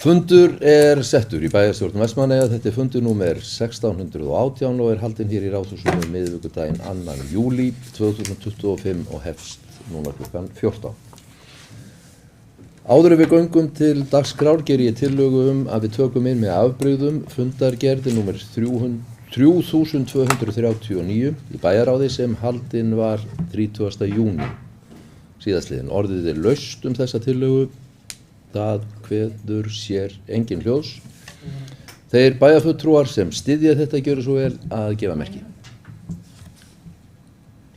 Fundur settur í bæjarstjórn Vestmannaeyja. Þetta fundur númer 1618 og haldinn hér í Ráðhúsinu miðvikudaginn 2. júlí 2025 og hefst núna klukkan 14. Áður en við göngum til dagskrár geri ég tillögu að við tökum inn með afbrigðum fundargerði númer 3239 í bæjarráði sem haldinn var 30. júní síðastliðinn. Orðið laust þessa tillögu. Það kveður sér engin hljós. Þeir bæjarfulltrúar sem styðja þetta gjöru svo vel að gefa merki.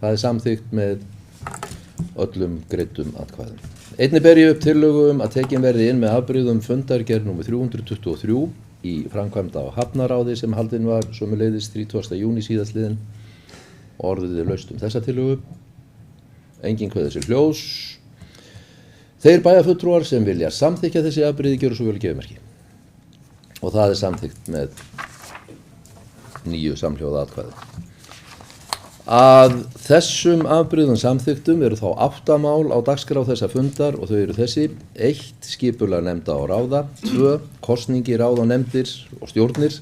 Það samþykkt með öllum greiddum atkvæðum. Einnig ber ég upp tillögu að tekin verði inn með afbrigðum fundargerð númer 323 í framkvæmda á Hafnaráði sem haldinn var sömuleiðis 30. júní síðastliðinn. Orðið laust þessa tillögu. Engin kveður sér hljós. Þeir bæjarfulltrúar sem vilja samþykkja þessi afbrigði gjöru svo vel að gefa merki. Og það samþykkt með 9 samhljóða atkvæði. Að þessum afbrigðum samþykktum eru þá 8 mál á dagskrá þessa fundar og þau eru þessi: 1. Skipulag nefnda og ráða. 2. Kosningi ráð og nefndir og stjórnir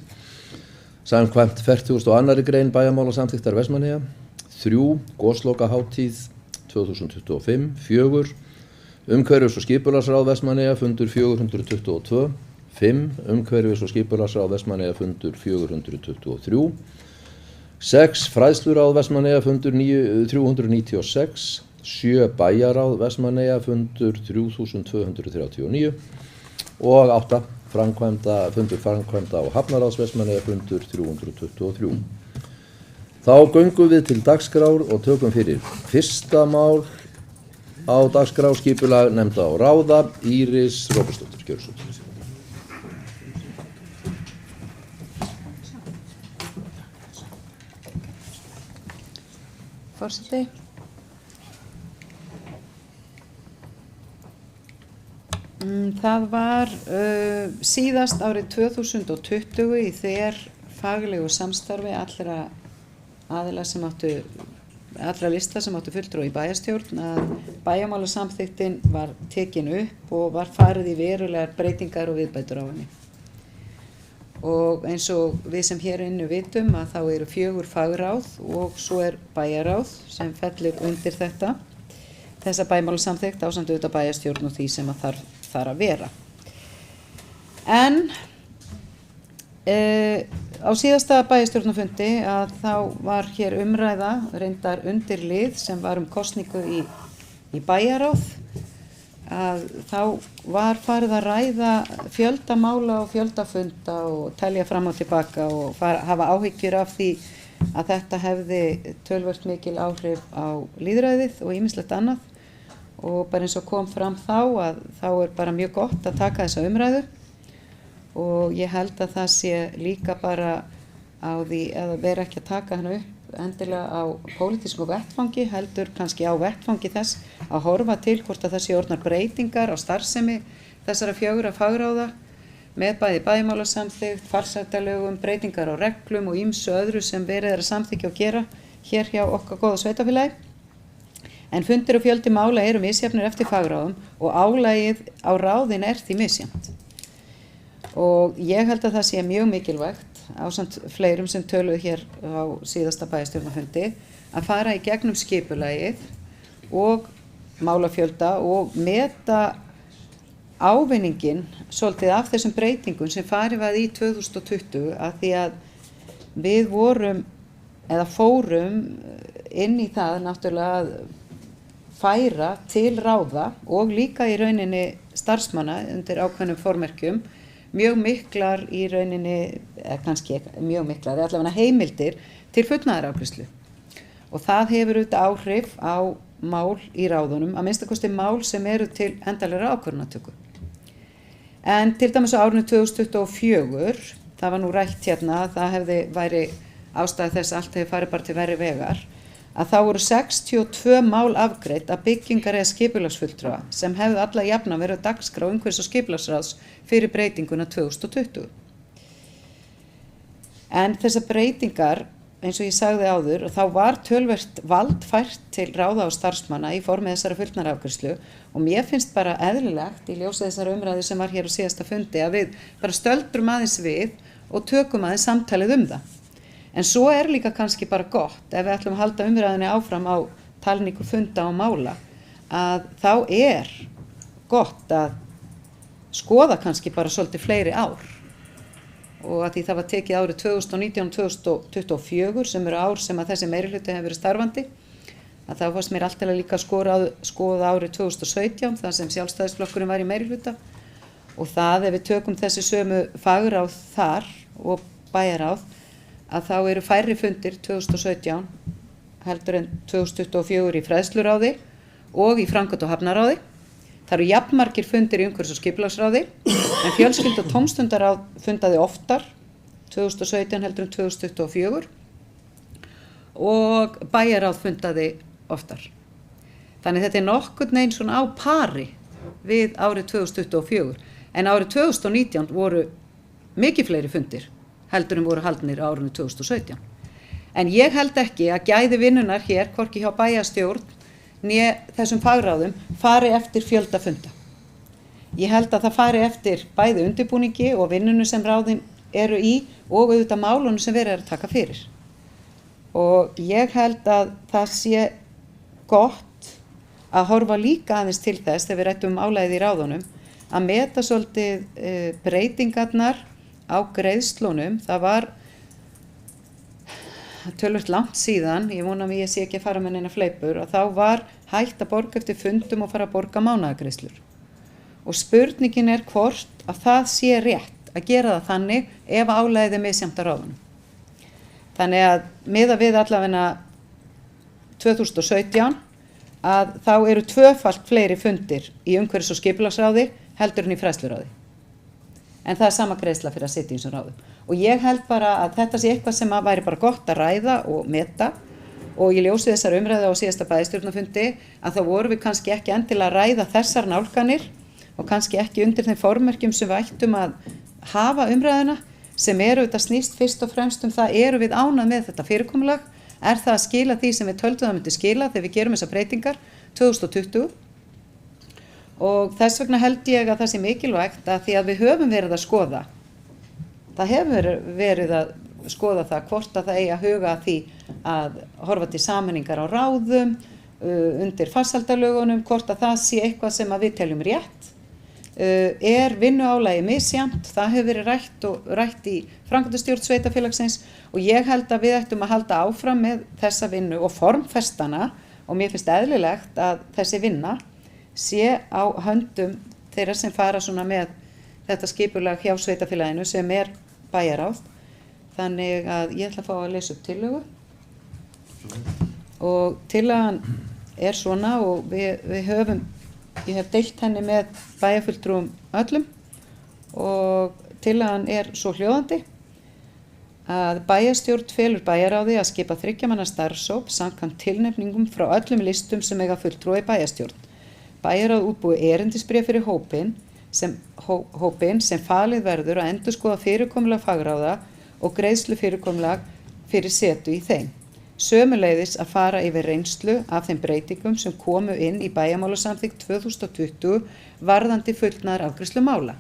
samkvæmt 42. grein bæjarmálasamþykktar Vestmannaeyja. 3. Goslokahátíð 2025. 4. Umhverfis- og skipulagsráð Vestmannaeyja fundur 422. 5. Umhverfis- og skipulagsráð Vestmannaeyja fundur 423. 6. Fræðsluráð Vestmannaeyja fundur 396. 7. Bæjarráð Vestmannaeyja fundur 3239. Og 8. Fundur framkvæmda á Hafnaráðs Vestmannaeyja fundur 323. Þá göngum við til dagskrár og tökum fyrir fyrsta mál á dagskrá skipulag nefnda og ráða. Íris Róbertsdóttir, gjörðu svo vel. Forseti. Það var síðast árið 2020 í þverfaglegu samstarfi allra lista sem áttu fulltrúa í bæjarstjórn að bæjarmálasamþykktin var tekin upp og var farið í verulegar breytingar og viðbætur á henni. Og eins og við sem hér inni vitum að þá eru 4 fagráð og svo bæjarráð sem fellur undir þessa bæjarmálasamþykkt ásamt auðvitað bæjarstjórn og því sem að þarf að vera. En á síðasta bæjarstjórnarfundi að þá var hér umræða reyndar undir lið sem var kosningu í bæjarráð, að þá var farið að ræða fjölda mála og fjöldafunda og telja fram og tilbaka og hafa áhyggjur af því að þetta hefði töluvert mikil áhrif á lýðræðið og ýmislegt annað, og bara eins og kom fram þá að þá bara mjög gott að taka þessa umræðu. Og ég held að það sé líka bara á því að vera ekki að taka hana upp endilega á pólitísku vettfangi, heldur kannski á vettfangi þess að horfa til hvort að það sé orðnar breytingar á starfsemi þessara 4 fagráða með bæði bæjarmálasamþykkt, farsældarlögum, breytingar á reglum og ýmsu öðru sem verið að samþykkja og gera hér hjá okkar góða sveitarfélagi. En fundir og fjöldi mála eru misjafnir eftir fagráðum og álagið á ráðin því misjafnt. Og ég held að það sé mjög mikilvægt ásamt fleirum sem töluðu hér á síðasta bæjarstjórnarfundi að fara í gegnum skipulagið og málafjölda og meta ávinninginn svolítið af þessum breytingum sem farið var í 2020, að því að við fórum inn í það náttúrulega að færa til ráða og líka í rauninni starfsmanna undir ákveðnum formerkjum mjög miklar í rauninni, kannski mjög miklar, allavega heimildir til fullnaðarafgreiðslu. Og það hefur auðvitað áhrif á mál í ráðunum, að minnsta kosti mál sem eru til endanlegrar ákvörðunartöku. En til dæmis á árinu 2024, það var nú rætt hérna að það væri ástæða þess að allt hefði farið bara til verri vegar, að þá voru 62 mál afgreidd af byggingar- eða skipulagsfulltrúa sem hefðu alla jafnan verið á dagskrá umhverfis- og skipulagsráðs fyrir breytinguna 2020. En þessar breytingar eins og ég sagði áður, þá var tölvert vald fært til ráða og starfsmanna í formi þessara fullnustuafgreiðslu og mér finnst bara eðlilegt í ljósi þessara umræðu sem var hér á síðasta fundi að við bara stöldrum aðeins við og tökum aðeins samtalið það. En svo líka kannski bara gott ef við ætlum að halda umræðinni áfram á talningu funda og mála að þá gott að skoða kannski bara svolítið fleiri ár og að því það var tekið árið 2019 og 2024 sem eru ár sem að þessi meirihluti hefur verið starfandi að þá fannst mér alltaf líka skoða árið 2017 þar sem Sjálfstæðisflokkurinn var í meirihluta og það ef við tökum þessi sömu fagráð þar og bæjaráð að þá eru færri fundir 2017 heldur en 2024 í fræðsluráði og í framkvæmda- og hafnaráði. Það eru jafnmargir fundir í umhverfis- og skipulagsráði en fjölskyldu- og tómstundaráð fundaði oftar 2017 heldur en 2024 og bæjaráð fundaði oftar. Þannig þetta nokkurn veginn svona á pari við árið 2024 en árið 2019 voru mikið fleiri fundir heldur en voru haldnir á árinu 2017. En ég held ekki að gæði vinnunar hér, hvorki hjá bæjarstjórn né þessum fagráðum fari eftir fjölda funda. Ég held að það fari eftir bæði undirbúningi og vinnunu sem ráðin eru í og auðvitað málunum sem verið að taka fyrir. Og ég held að það sé gott að horfa líka aðeins til þess þegar við rættum álagið í ráðunum að meta svolítið breytingarnar á greiðslunum. Það var tölvöld langt síðan, ég vona að ég sé ekki að fara með neina fleipur, að þá var hægt að borga eftir fundum og fara að borga mánaðargreiðslur. Og spurningin hvort að það sé rétt að gera það þannig ef álagið misjafnt á ráðunum. Þannig að miðað við allavega 2017 að þá eru tvöfalt fleiri fundir í umhverfis- og skipulagsráði heldur en í fræðsluráði. En það sama greiðsla fyrir að sitja í þessum ráðum. Og ég held bara að þetta sé eitthvað sem að væri bara gott að ræða og meta og ég ljósi þessar umræðu á síðasta bæjarstjórnarfundi að þá vorum við kannski ekki endilega að ræða þessar nálganir og kannski ekki undir þeim formerkjum sem við ættum að hafa umræðuna sem þetta snýst fyrst og fremst það við ánað með þetta fyrirkomulag, það að skila því sem við töldum það myndi skila þegar við gerum þessar breytingar 2020 og þess vegna held ég að það sé mikilvægt að því að við höfum verið að skoða það hefur verið að skoða það hvort að það eigi að huga að því að horfa til sameiningar á ráðum undir farsældarlögunum, hvort að það sé eitthvað sem að við teljum rétt vinnuálagi misjafnt, það hefur verið rætt í framkvæmdastjórn sveitarfélagsins og ég held að við ættum að halda áfram með þessa vinnu og formfestana og mér finnst eðlilegt að þessi vinna sé á höndum þeirra sem fara svona með þetta skipulag hjá sveitarfélaginu sem bæjaráð. Þannig að ég ætla að fá að lesa upp tillögu og tillagan svona og ég hef deilt henni með bæjarfulltrúum öllum og tillagan svo hljóðandi að bæjarstjórn felur bæjaráði að skipa 3 manna starfshóp samkvæmt tilnefningum frá öllum listum sem eiga fulltrúa í bæjarstjórn. Bæjaráð útbúi erindisbréf fyrir hópinn sem falið verður að endurskoða fyrirkomulag fagráða og greiðslu fyrirkomulag fyrir setu í þeim. Sömuleiðis að fara yfir reynslu af þeim breytingum sem komu inn í bæjarmálasamþykkt 2020 varðandi fullnaðarafgreiðslu mála.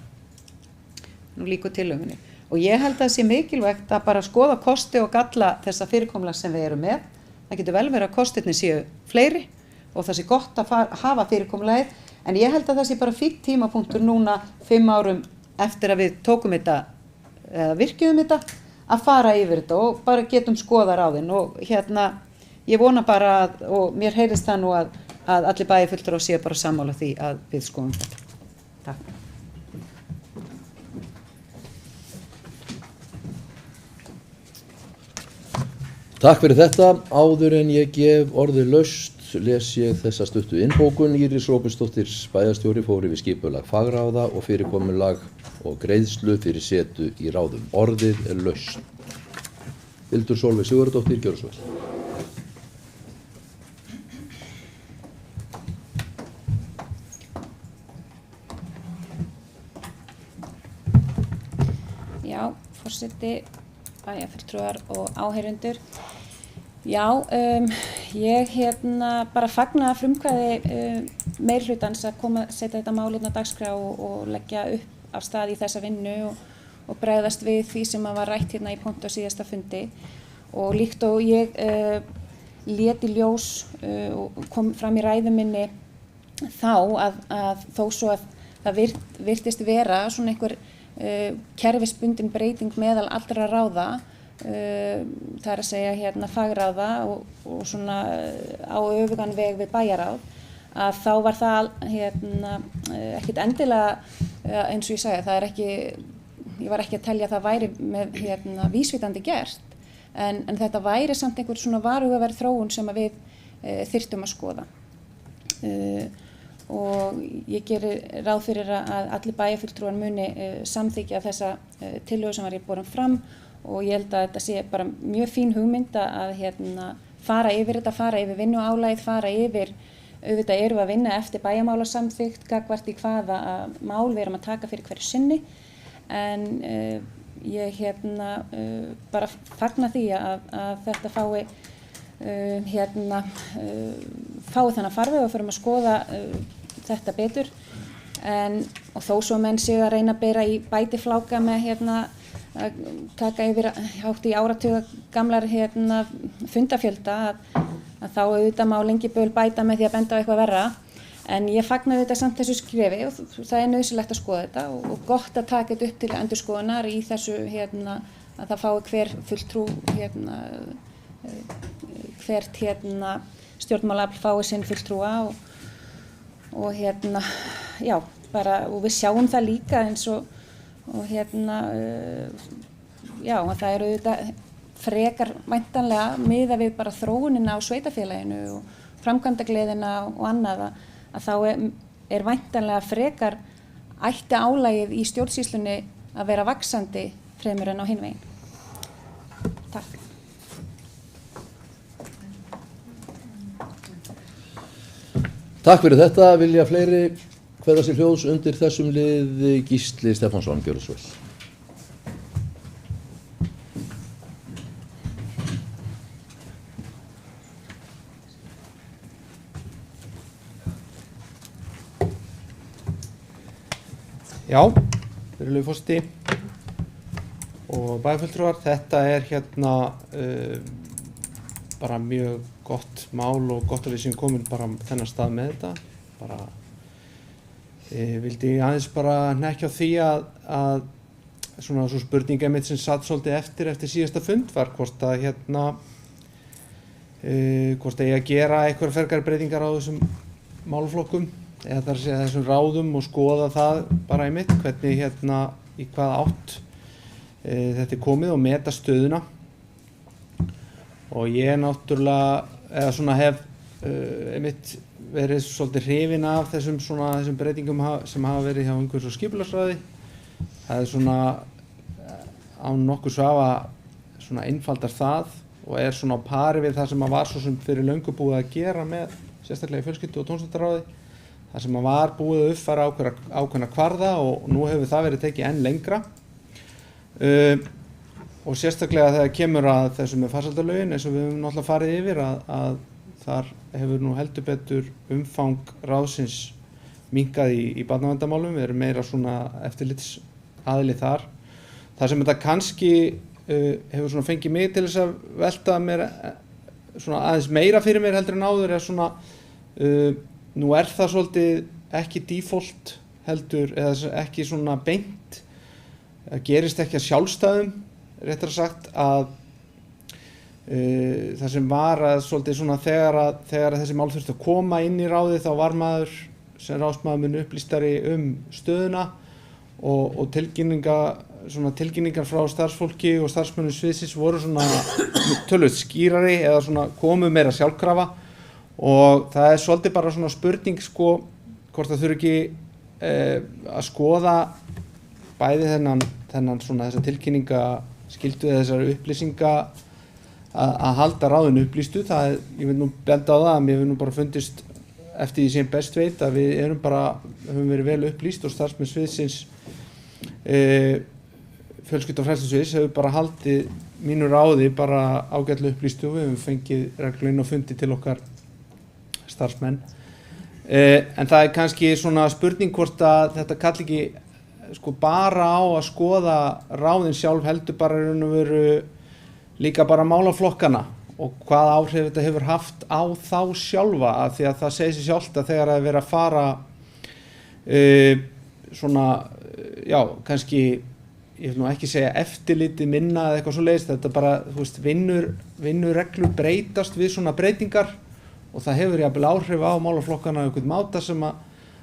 Nú lýkur tillögunni. Og ég held að það sé mikilvægt að bara skoða kosti og galla þessa fyrirkomulag sem við erum með. Það getur vel verið að kostirnir séu fleiri og það sé gott að hafa fyrirkomulagið, en ég held að það sé bara fínn tímapunktur núna 5 árum eftir að við tókum þetta, virkjuðum þetta, að fara yfir þetta og bara getum skoða ráðin og ég vona bara og mér heyrist það nú að allir bæjarfulltrúar séu bara sammála því að við skoðum þetta. Takk. Takk fyrir þetta. Áður en ég gef orðið laust les ég þessa stuttu innbókun. Íris Róbertsdóttir bæjarstjóri fór yfir skipulag fagráða og fyrirkomulag og greiðslu fyrir setu í ráðum. Orðið laust. Hildur Sólveig Sigurðardóttir, gjörðu svo vel. Já, forseti, bæjarfulltrúar og áheyrendur. Já, ég bara fagna frumkvæði meirihlutans að setja þetta mál á dagskrá og leggja upp af stað í þessa vinnu og bregðast við því sem var rætt í pontu á síðasta fundi og líkt og ég lét í ljós og kom fram í ræðu minni þá að þó svo að það virtist vera svona einhver kerfisbundin breyting meðal allra ráða, það að segja fagráða og svona á öfugan veg við bæjarráð, að þá var það ekkert endilega eins og ég sagði, það ekki, ég var ekki að telja að það væri með vísvitandi gert, en þetta væri samt einhver svona varhugaverð þróun sem að við þyrftum að skoða. Og ég geri ráð fyrir að allir bæjarfulltrúar muni samþykkja þessa tillögu sem var borin fram og ég held að þetta sé bara mjög fín hugmynd að fara yfir þetta, fara yfir vinnuálagið, fara yfir, auðvitað erum við að vinna eftir bæjarmálasamþykkt gagnvart í hvaða mál við erum að taka fyrir hverju sinni, en ég bara fagna því að þetta fái þennan farveg og förum að skoða þetta betur, og þó svo menn sig að reyna að bera í bætifláka með að taka yfir hátt í áratuga gamlar fundafjölda að þá auðvitað má lengi böl bæta með því að benda á eitthvað verra, en ég fagna auðvitað samt þessu skrefi og það er nauðsynlegt að skoða þetta og gott að taka þetta upp til endurskoðunar í þessu að það fái hver fulltrú hvert stjórnmálaafl fái sinn fulltrúa og já, bara, og við sjáum það líka eins og já, það eru auðvitað frekar væntanlega miðað við bara þróunina á sveitarfélaginu og framkvæmdagleðina og annað að þá er væntanlega frekar ætti álagið í stjórnsýslunni að vera vaxandi fremur en á hinn veginn. Takk. Takk fyrir þetta. Vilja fleiri kveða sér hljóðs undir þessum lið? Gísli Stefánsson, gjörðu svo vel. Já, virðulegur forseti og bæjarfulltrúar, þetta er bara mjög gott mál og gott að við séum komin bara þennan stað með þetta. Bara vildi aðeins bara hnekkja á því að svona svo spurninga mitt sem satt svolítið eftir síðasta fund var hvort að hvort eigi að gera einhverjar frekari breytingar á þessum málaflokkum eða þar að segja þessum ráðum og skoða það bara einmitt hvernig í hvaða átt þetta er komið og meta stöðuna. Og ég náttúrulega eða svona hef einmitt verið svolítið hrifinn af þessum breytingum sem hafa verið hjá umhverfis- og skipulagsráði. Það er svona án nokkurs vafa svona einfaldar það og er svona á pari við það sem var svo sem fyrir löngu búið að gera með sérstaklega í fjölskyldu- og tómstundaráði. Það sem var búið að uppfæra ákveðna kvarða og nú hefur það verið tekið enn lengra. Og sérstaklega þegar kemur að þessu með farsældarlögin eins og við höfum náttúrulega farið yfir að þar hefur nú heldur betur umfang ráðsins minnkað í barnaverndarmálum, við erum meira svona eftirlitsaðili þar. Það sem þetta kannski hefur svona fengið mig til þess að velta mér svona aðeins meira fyrir mér heldur en áður er svona nú er það svolítið ekki default heldur eða ekki svona beint, það gerist ekki að sjálfstæðum réttar sagt að það sem var að svolítið svona þegar þessi mál þurfti að koma inn í ráðið þá var maður sem ráðsmaður mun upplýstari stöðuna og tilkynningar frá starfsfólki og starfsmönnum sviðsins voru svona töluvert skýrari eða svona komu meira sjálfkrafa og það er svolítið bara svona spurning hvort það þurfi ekki að skoða bæði þennan svona þessa tilkynningaskyldu eða þessar upplýsinga að halda ráðinu upplýstu. Ég vil nú benda á það að mér hefur nú bara fundist eftir því sem best veit að við höfum verið vel upplýst og starfsmenn sviðsins fjölskyldu- og frelsissviðs hefur bara haldið mínu ráði bara ágætlega upplýstu og við höfum fengið reglulega inn á fundi til okkar starfsmenn. En það kannski svona spurning hvort að þetta kalli ekki sko bara á að skoða ráðin sjálf, heldur bara í raun og veru líka bara málaflokkana og hvaða áhrif þetta hefur haft á þá sjálfa, af því að það segir sig sjálft að þegar það er verið að fara svona, já, kannski ég vil nú ekki segja eftirliti minna eða eitthvað svoleiðis, þetta bara, þú veist, vinnureglur breytast við svona breytingar og það hefur jafnvel áhrif á málaflokkana á einhvern máta sem að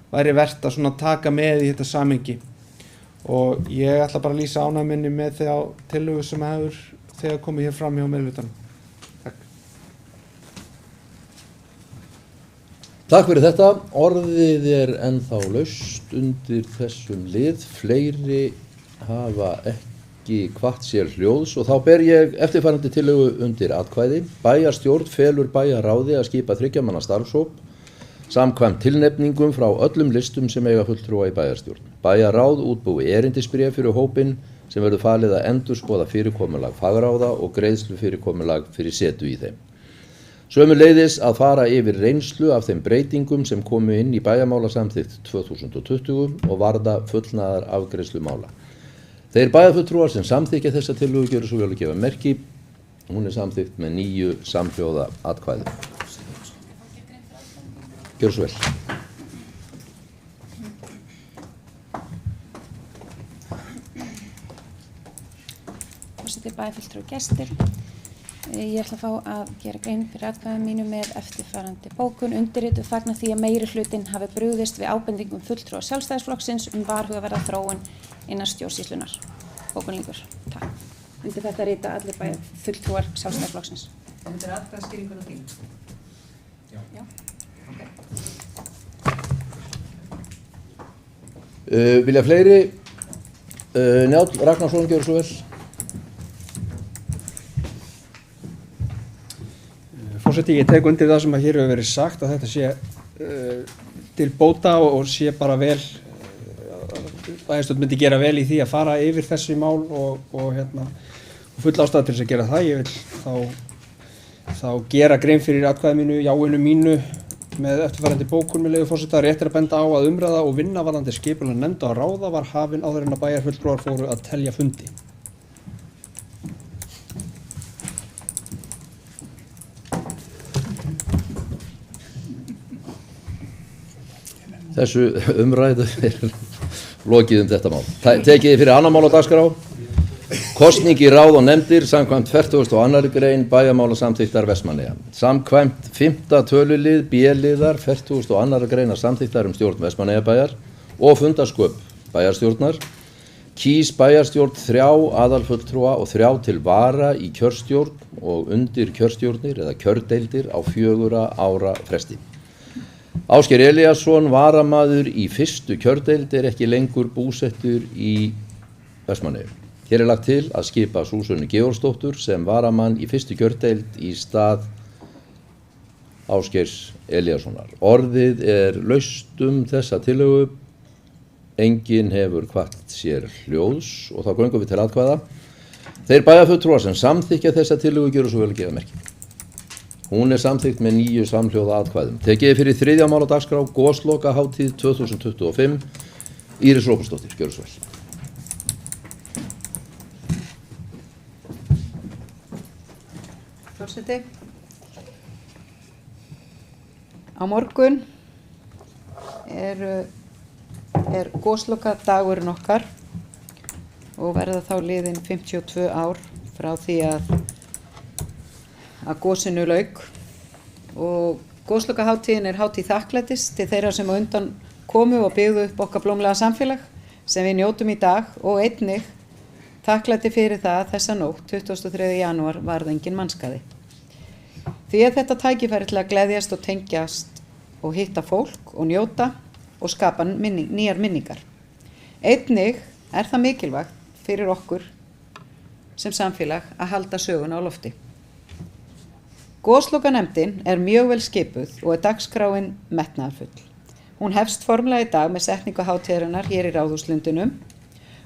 væri vert að svona taka með í þetta samhengi. Og ég ætla bara að lýsa ánægju minni með þegar tillögu sem hefur þegar komið hér fram hjá meirihlutanum. Takk. Takk fyrir þetta. Orðið er ennþá laust undir þessum lið. Fleiri hafa ekki hvatt sér hljóðs og þá ber ég eftirfarandi tillögu undir atkvæði. Bæjarstjórn felur bæjarráði að skipa 3 manna starfshóp samkvæmt tilnefningum frá öllum listum sem eiga fulltrúa í bæjarstjórn. Bæjarráð útbúi erindisbréf fyrir hópinn sem verður falið að endurskoða fyrirkomulag fagráða og greiðslu fyrirkomulag fyrir setu í þeim. Sömuleiðis að fara yfir reynslu af þeim breytingum sem komu inn í bæjarmálasamþykkt 2020 og varða fullnaðar afgreiðslu mála. Þeir bæjarfulltrúar sem samþykkja þessa tillögu gjöru svo vel að gefa merki. Hún er samþykkt með 9 samhljóða atkvæðum. Gjörðu svo vel. Forseti, bæjarfulltrúar, gestir. Ég ætla að fá að gera grein fyrir atkvæðum mínu með eftirfarandi bókun. Undirrituð fagna því að meirihlutinn hafi brugðist við ábendingum fulltrúa Sjálfstæðisflokksins varhugaverða þróun innan stjórnsýslunnar. Bókun lýkur. Takk. Undir þetta rita allir bæjarfulltrúar Sjálfstæðisflokksins. Undir atkvæðaskýringuna þín? Já. Vilja fleiri? Njáll Ragnarsson, gjörðu svo vel. Forseti, ég tek undir það sem að hér hefur verið sagt að þetta sé til bóta og sé bara vel bæjarstjórn myndi gera vel í því að fara yfir þessi mál og full ástæða til þess að gera það. Ég vil þá gera grein fyrir atkvæði mínu, jáinu mínu með eftirfarandi bókun með leyfi forseta. Rétt er að benda á að umræða og vinna varðandi skipulag nefnda og ráða var hafin áður en að bæjarfulltrúar fóru að telja fundi. Þessu umræðu er lokið þetta mál. Tekið fyrir annað mál á dagskrá. Kosning í ráð og nefndir samkvæmt 42. grein bæjarmálasamþykktar Vestmannaeyja. Samkvæmt 5. tölulið B-liðar 42. greinar samþykktar stjórn Vestmannaeyjabæjar og fundarsköp bæjarstjórnar kýs bæjarstjórn 3 aðalfulltrúa og 3 til vara í kjörstjórn og undir kjörstjórnir eða kjördeildir á 4 ára fresti. Ásgeir Elíasson, varamaður í 1. kjördeild, er ekki lengur búsettur í Vestmannaeyjum. Hér er lagt til að skipa Súsönnu Georgsdóttur sem varamann í 1. kjördeild í stað Ásgeirs Elíassonar. Orðið er laust þessa tillögu. Enginn hefur hvatt sér hljóðs og þá göngum við til atkvæða. Þeir bæjarfulltrúar sem samþykkja þessa tillögu gjöru svo vel að gefa merki. Hún er samþykkt með 9 samhljóða atkvæðum. Tekið fyrir 3. mál á dagskrá, Goslokahátíð 2025. Íris Róbersdóttir, gjörðu svo vel. Forseti. Á morgun er goslokadagurinn okkar og verða þá liðin 52 ár frá því að gosinu lauk og goslokahátíðin er hátíð þakklætis til þeirra sem á undan komu og byggðu upp okkar blómlega samfélag sem við njótum í dag og einnig þakklæti fyrir það að þessa nótt 23. janúar varð engin mannskaði. Því er þetta tækifæri til að gleðjast og tengjast og hitta fólk og njóta og skapa nýjar minningar. Einnig er það mikilvægt fyrir okkur sem samfélag að halda söguna á lofti. Goslokanefndin er mjög vel skipuð og er dagskráin metnaðarfull. Hún hefst formlega í dag með setningu hátíðarinnar hér í Ráðhúslundinum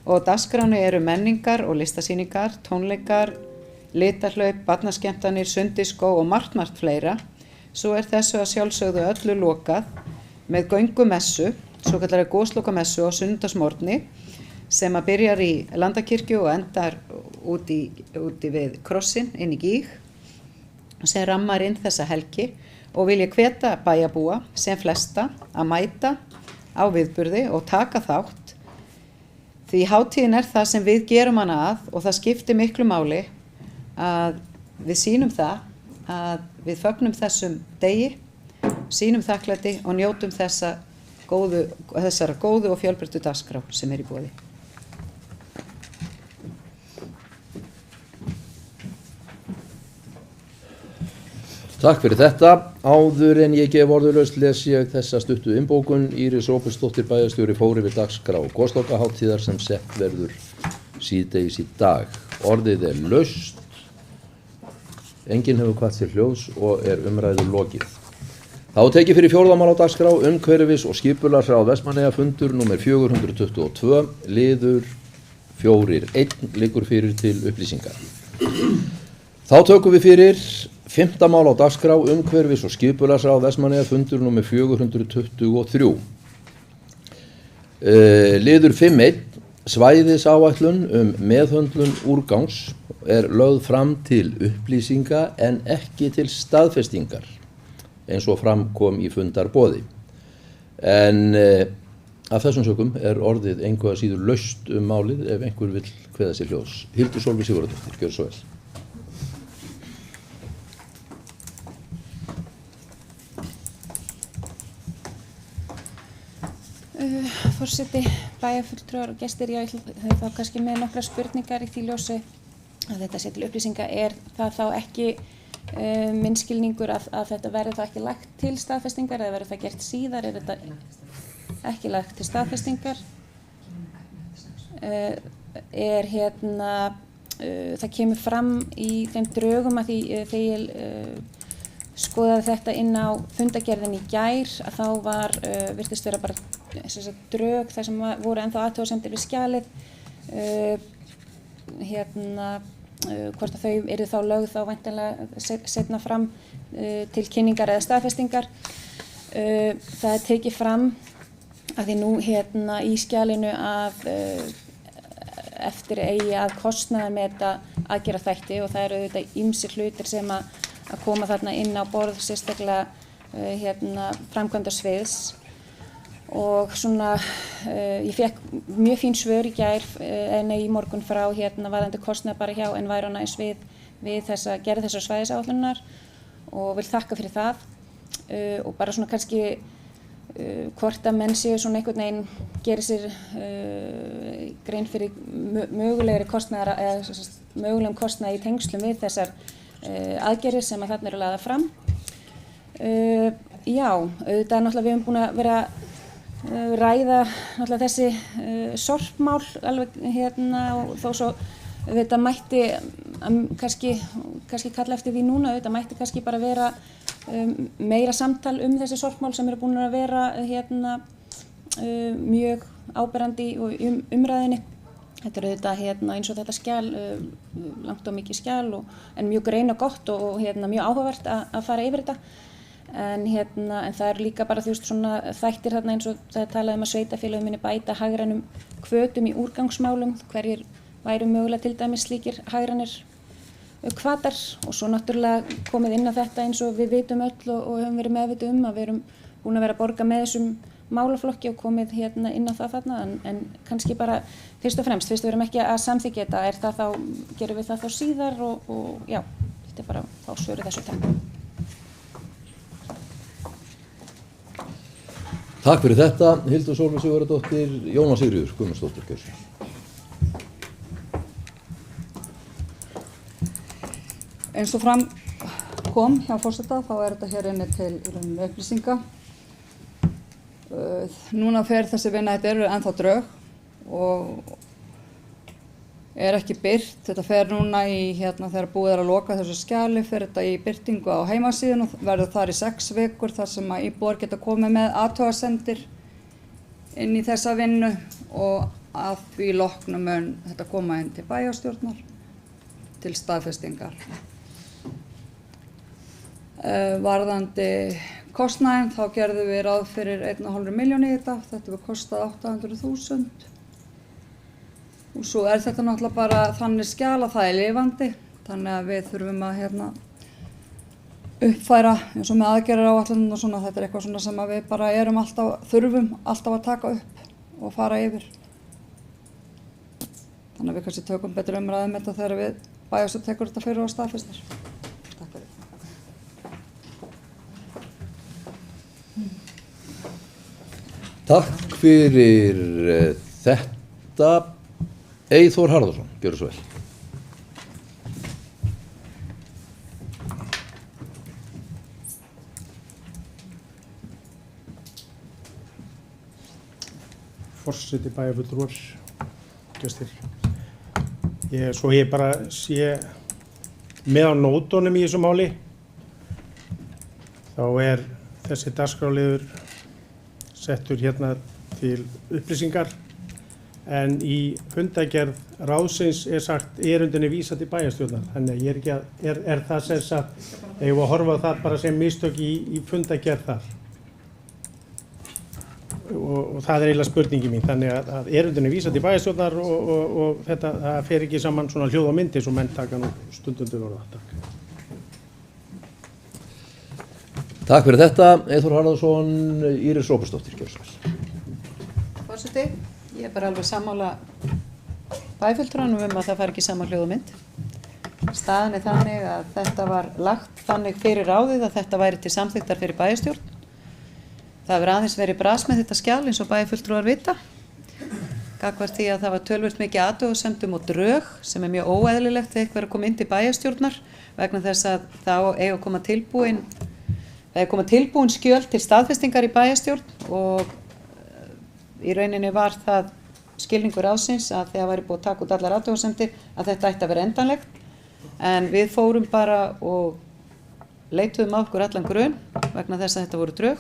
og á dagskráni eru menningar og listasýningar, tónleikar, litahlaup, barnaskemmtanir, sundiskó og margt fleira. Svo er þessu að sjálfsögðu öllu lokað með göngumessu, svokallari góslokamessu á sunnudagsmorgni sem að byrjar í Landakirkju og endar úti við krossin inn í Gíg sem rammar inn þessa helgi og vil ég hvetja bæjarbúa sem flesta að mæta á viðburði og taka þátt því hátíðin er það sem við gerum hana að og það skiptir miklu máli að við sýnum það að við fögnum þessum degi, sýnum þakklæti og njótum þessara góðu og fjölbreyttu dagskrár sem er í boði. Takk fyrir þetta. Áður en ég gef orðulaust les ég þessa stuttu innbókun. Íris Róbertsdóttir bæjarstjóri fór yfir dagskrá Goðslokaháttíðar sem sett verður síðdegis í dag. Orðið er laust. Enginn hefur kvatt sér hljóðs og er umræðu lokið. Þá tekið fyrir 4. mál á dagskrá umhverfis- og skipulagsráð Vestmannaeyja fundur númer 422, liður 4.1 liggur fyrir til upplýsingar. Þá tökum við fyrir 5. mál á dagskrá umhverfis- og skipulagsráð Vestmannaeyja fundur númer 423. Liður 5.1 svæðisáætlun meðhöndlun úrgangs er lögð fram til upplýsinga en ekki til staðfestingar eins og fram kom í fundarboði. En af þessum sökum er orðið engu að síður laust málið ef einhver vill kveða sér hljóðs. Hildur Sólveig Sigurðardóttir, gjörðu svo vel. Forseti, bæjarfulltrúar og gestir, ég hef þá kannski með nokkra spurningar í því ljósi að þetta sé til upplýsinga. Er það þá ekki minn skilningur að þetta verður þá ekki lagt til staðfestingar eða verður það gert síðar? Er þetta ekki lagt til staðfestingar? Það kemur fram í þeim drögum að því þegar ég skoðaði þetta inn á fundagerðin í gær að þá var virtist vera bara drög þar sem voru ennþá athugasemdir við skjalið hvort að þau eru þá lögð þá væntanlega seinna fram til kynningar eða staðfestingar. Það er tekið fram að því nú í skjalinu að eftir eigi að kostnaðarmeta aðgerðaþætti og það eru auðvitað ýmsir hlutir sem að koma þarna inn á borð sérstaklega framkvæmdasviðs og svona ég fékk mjög fín svör í gær í morgun frá varðandi kostnað bara hjá Environæs við gerð þessar svæðisáætlunar og vil þakka fyrir það og bara svona kannski hvort að menn séu svona einhvern veginn gerir sér grein fyrir mögulegri kostnaðar eða mögulegum kostnaði í tengslum við þessar aðgerðir sem að þarna eru lagðar fram. Já, auðvitað náttúrulega við höfum búin að vera ræða náttúrulega þessi sorpmál alveg og þó svo auðvitað mætti kannski kalla eftir því núna, auðvitað mætti kannski bara vera meira samtal þessi sorpmál sem eru búin að vera mjög áberandi og umræðinni. Þetta er auðvitað eins og þetta skjal, langt og mikið skjal en mjög grein og gott og mjög áhugavert að fara yfir þetta. En það er líka bara svona þættir eins og það talaði að sveitarfélögin muni bæta hagrænum hvötum í úrgangsmálum, hverjir væru mögulega til dæmis slíkir hagrænir hvatar og svo náttúrulega komið inn á þetta eins og við vitum öll og höfum verið meðvituð að við erum búin að vera að borga með þessum málaflokki og komið inn á það þarna en kannski bara fyrst og fremst, fyrst við erum ekki að samþykkja þetta, gerum við það þá síðar og já, þetta er bara á svöru þessu takk. Takk fyrir þetta, Hildur Sólveig Sigurðardóttir, Jónas Sigríður Guðmundsdóttir, gjörðu svo vel. Eins og fram kom hjá forseta þá er þetta hér inni til upplýsinga. Núna fer þessi vinna, þetta eru ennþá drög og er ekki birt. Þetta fer núna í þegar búið er að loka þessu skjali, fer þetta í birtingu á heimasíðun og verður þar í 6 vikur þar sem að íbúar geta komið með athugasemdir inn í þessa vinnu og að því loknu mun þetta koma inn til bæjarstjórnar til staðfestingar. Varðandi kostnaðinn þá gerðum við ráð fyrir 1,5 milljón í þetta hefur kostað 800.000 og svo þetta náttúrulega bara þannig skjal að það lifandi þannig að við þurfum að uppfæra eins og með aðgerðaráætlun og svona þetta eitthvað svona sem að við bara þurfum alltaf að taka upp og fara yfir. Þannig að við kannski tökum betur umræðum þetta þegar við bæjarstjórn tekur þetta fyrir á staðfestar. Takk fyrir. Takk fyrir þetta. Eyþór Harðarsson, gjörðu svo vel. Forseti, bæjarfulltrúar, gestir. Svo ég bara sé með á nótunum í þessu máli, þá þessi dagskrárliður settur hérna til upplýsingar en í fundargerð ráðsins sagt erindinu vísað til bæjarstjórnar. Þannig að ég ekki að, það sem sagt, eigum að horfa á það bara sem mistök í fundargerð þar. Og það eiginlega spurningi mín. Þannig að erindinu vísað til bæjarstjórnar og þetta, það fer ekki saman svona hljóð og myndi svo menn taka nú stundundur orða. Takk. Takk fyrir þetta, Eyþór Harðarsson, Íris Róbersdóttir, gjörðu svo vel. Forseti, ég bara alveg sammála bæjarfulltrúanum að það fari ekki saman hljóð og mynd. Staðan þannig að þetta var lagt þannig fyrir ráðið að þetta væri til samþykktar fyrir bæjarstjórn. Það hefur aðeins verið bras með þetta skjal eins og bæjarfulltrúar vita. Gagnvart því að það var töluvert mikið athugasemdum og drög sem mjög óeðlilegt þegar eitthvað að koma inn til bæjarstjórnar vegna þess að þá eiga að koma tilbúin skjöl til staðfestingar í bæjarstjórn og í rauninni var það skilningur ráðsins að þegar væri búið að taka út allar athugasemdir að þetta ætti að vera endanlegt en við fórum bara og leituðum á okkur allan grun vegna þess að þetta voru drög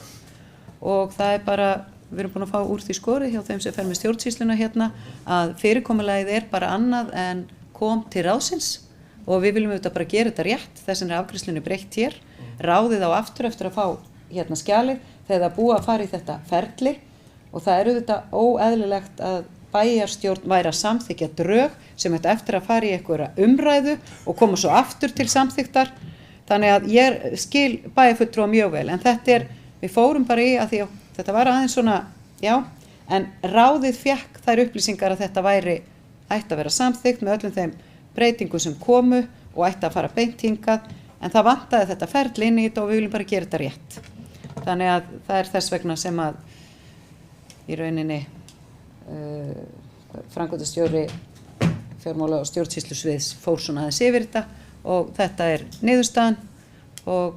og það bara, við erum búin að fá úr því skorið hjá þeim sem fer með stjórnsýsluna hérna að fyrirkomulagið bara annað en kom til ráðsins og við viljum auðvitað bara gera þetta rétt, þess vegna afgreiðslunni breytt hér, ráðið á aftur eftir að fá hérna skjalið þegar það búið að fara í þetta ferli og það auðvitað óeðlilegt að bæjarstjórn væri að samþykkja drög sem ætti eftir að fara í einhverja umræðu og koma svo aftur til samþykktar, þannig að ég skil bæjarfulltrúa mjög vel, en við fórum bara í að því að þetta var aðeins svona, já, en ráðið fékk þær upplýsingar að þetta ætti að vera samþykkt með öllum þeim breytingum sem komu og ætti að fara beint hingað, en það vantaði þetta ferli inn í þetta og við viljum bara gera þetta rétt. Þannig að það þess vegna sem að í rauninni framkvæmdastjóri fjármála- og stjórnsýslusviðs fór svona aðeins yfir þetta og þetta niðurstaðan og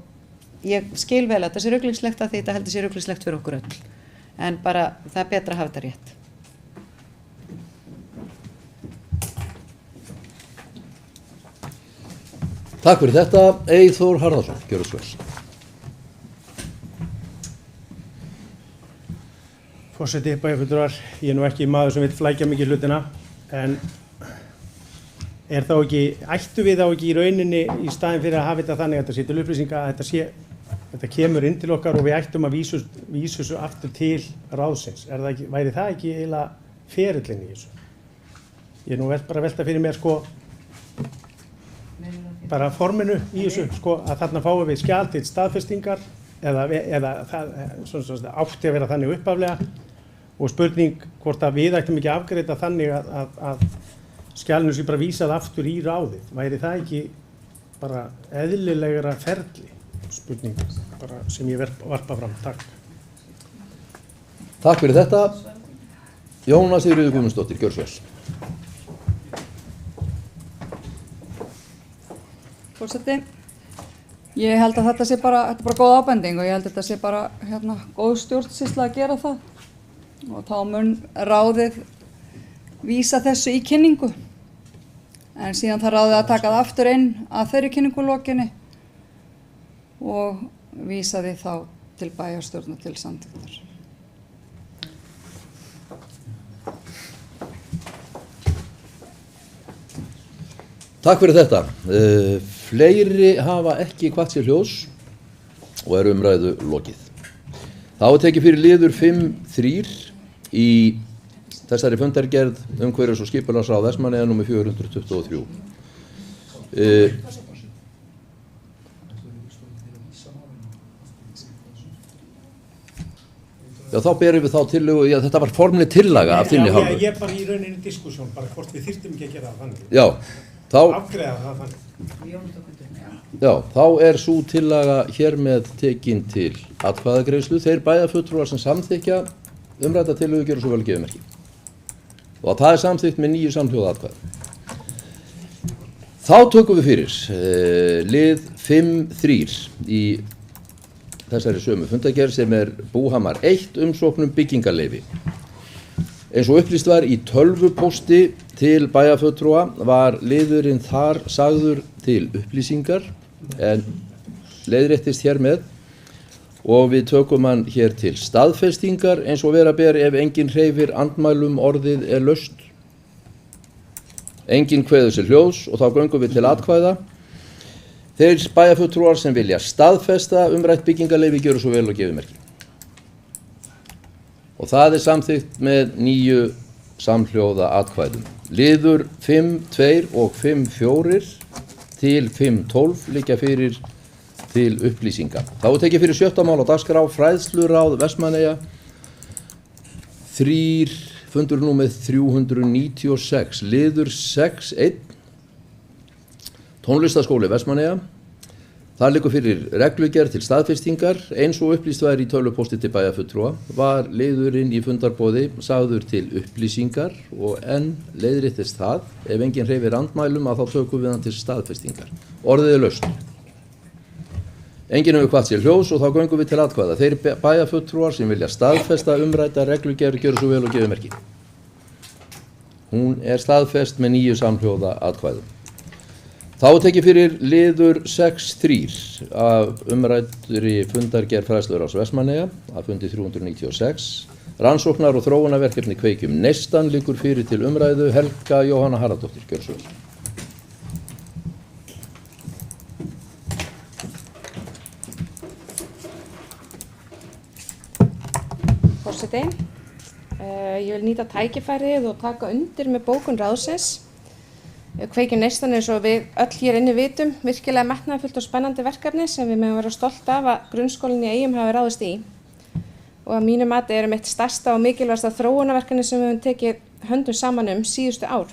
ég skil vel að þetta sé ruglingslegt að því þetta heldur sé ruglingslegt fyrir okkur öll. En bara það er betra að hafa þetta rétt. Takk fyrir þetta, Eyþór Harðarsson, gjörðu svo vel. Forseti, bæjarfulltrúar, ég nú ekki maður sem vil flækja mikið hlutina, en ættu við þá ekki í rauninni í staðinn fyrir að hafa þetta þannig að þetta sé til upplýsinga að þetta kemur inn til okkar og við ættum að vísu þessu aftur til ráðsins. Væri það ekki eiginlega ferillinn í þessu? Ég nú bara velta fyrir mér bara forminu í þessu, að þarna fáum við skjal til staðfestingar eða það átti að vera þannig upphaflega og spurning hvort að við ættum ekki afgreita þannig að skjalinu sé bara vísað aftur í ráðið. Væri það ekki bara eðlilegra ferli? Spurning bara sem ég varpa fram. Takk. Takk fyrir þetta. Jóna Sigríður Guðmundsdóttir, gjörðu svo vel. Forseti, ég held að þetta sé bara góð ábending og ég held að þetta sé bara góð stjórnsýsla að gera það og þá mun ráðið vísa þessu í kynningu en síðan þarf ráðið að taka það aftur inn að þeirri kynningu lokinni og vísa því þá til bæjarstjórnar til samþykktar. Takk fyrir þetta. Fleiri hafa ekki hvatt sér hljóðs og er umræðu lokið. Þá er tekið fyrir liður 5.3 í þessari fundargerð umhverfis- og skipulagsráð Vestmannaeyja nr. 423. Já, þá berum við þá tillögu, já, þetta var formleg tillaga af þinni hálfu. Ég er bara í rauninni diskussjón, bara hvort við þyrftum ekki að gera það þannig. Já, þá... Afgreiða það þannig. Já, þá er sú tillaga hér með tekin til atkvæðagreiðslu. Þeir bæjarfulltrúar sem samþykkja umrædda tillögu gera svo vel gefum ekki. Og það er samþykkt með 9 samhljóða atkvæði. Þá tökum við fyrir lið 5.3 í þessari sömu fundargerð sem er Búhamar 1 umsóknum byggingarleyfi. Eins og upplýst var í tölvupósti til bæjarfulltrúa var liðurinn þar sagður til upplýsingar en leiðréttist hér með og við tökum hann hér til staðfestingar eins og vera ber ef enginn hreyfir andmælum orðið er laust. Enginn kveður sér hljóðs og þá göngum við til atkvæða. Þeir bæjarfulltrúar sem vilja staðfesta umrætt byggingarleyfi gjöru svo vel og gefi merki. Og það er samþykkt með 9 samhljóða atkvæðum. Liður 5.2 og 5.4 til 5.12 liggja fyrir til upplýsinga. Þá er tekið fyrir 7. mál á dagskrá fræðsluráð Vestmannaeyja 3 fundur númer 396 liður 6.1 tónlistarskóli Vestmannaeyja. Það liggur fyrir reglugerð til staðfestingar eins og upplýst var í tölvupósti til bæjarfulltrúa var liðurinn í fundarboði sagður til upplýsingar og enn leiðréttist það ef enginn hreyfir andmælum að þá tökum við hann til staðfestingar. Orðið er laust. Enginn hefur hvatt sér hljóðs og þá göngum við til atkvæða. Þeir bæjarfulltrúar sem vilja staðfesta umrædda reglugerð gjöru svo vel og gefi merki. Hún er staðfest með 9 samhljóða atkvæðum. Þá er tekið fyrir liður 6.3 af umræddri fundargerð fræðsluráðs Vestmannaeyja að fundi 396. Rannsóknar- og þróunarverkefni Kveikjum Neistan liggur fyrir til umræðu. Helga Jóhanna Haraldóttir, gjörðu svo vel. Forseti, ég vil nýta tækifærið og taka undir með bókun ráðsins. Kveikjum Neistan er svo við öll hér inni vitum virkilega metnaðarfullt og spennandi verkefni sem við megum vera stolt af að grunnskólinn í Eyjum hafi ráðist í. Og að mínu mati er eitt stærsta og mikilvægasta þróunarverkefni sem við höfum tekið höndum saman síðustu ár.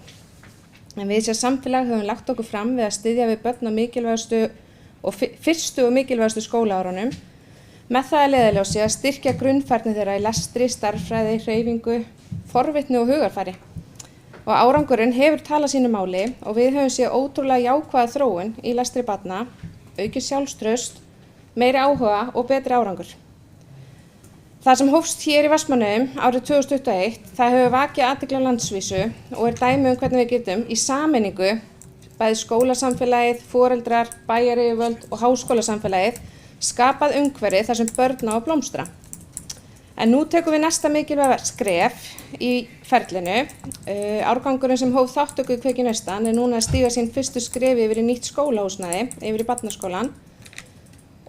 En við sem samfélag höfum lagt okkur fram við að styðja við börn á mikilvægustu og fyrstu og mikilvægustu skólaárunum með það að leiðarljósi að styrkja grunnfærni þeirra í lestri, stærðfræði, hreyfingu, forvitni og hugarfæri. Og árangurinn hefur talað sínu máli og við höfum séð ótrúlega jákvæða þróun í lestri barna, aukið sjálfstraust, meiri áhuga og betri árangur. Það sem hófst hér í Vestmannaeyjum árið 2021, það hefur vakið athygli á landsvísu og er dæmi hvernig við getum í sameiningu bæði skólasamfélagið, foreldrar, bæjaryfirvöld og háskólasamfélagið skapað umhverfi þar sem börn ná að blómstra. En nú tekum við næsta mikilvæga skref í ferlinu. Árgangurinn sem hóf þáttöku í Kveikjum Neistan er núna að stíga sín fyrstu skrefi yfir í nýtt skólahúsnæði, yfir í barnaskólann.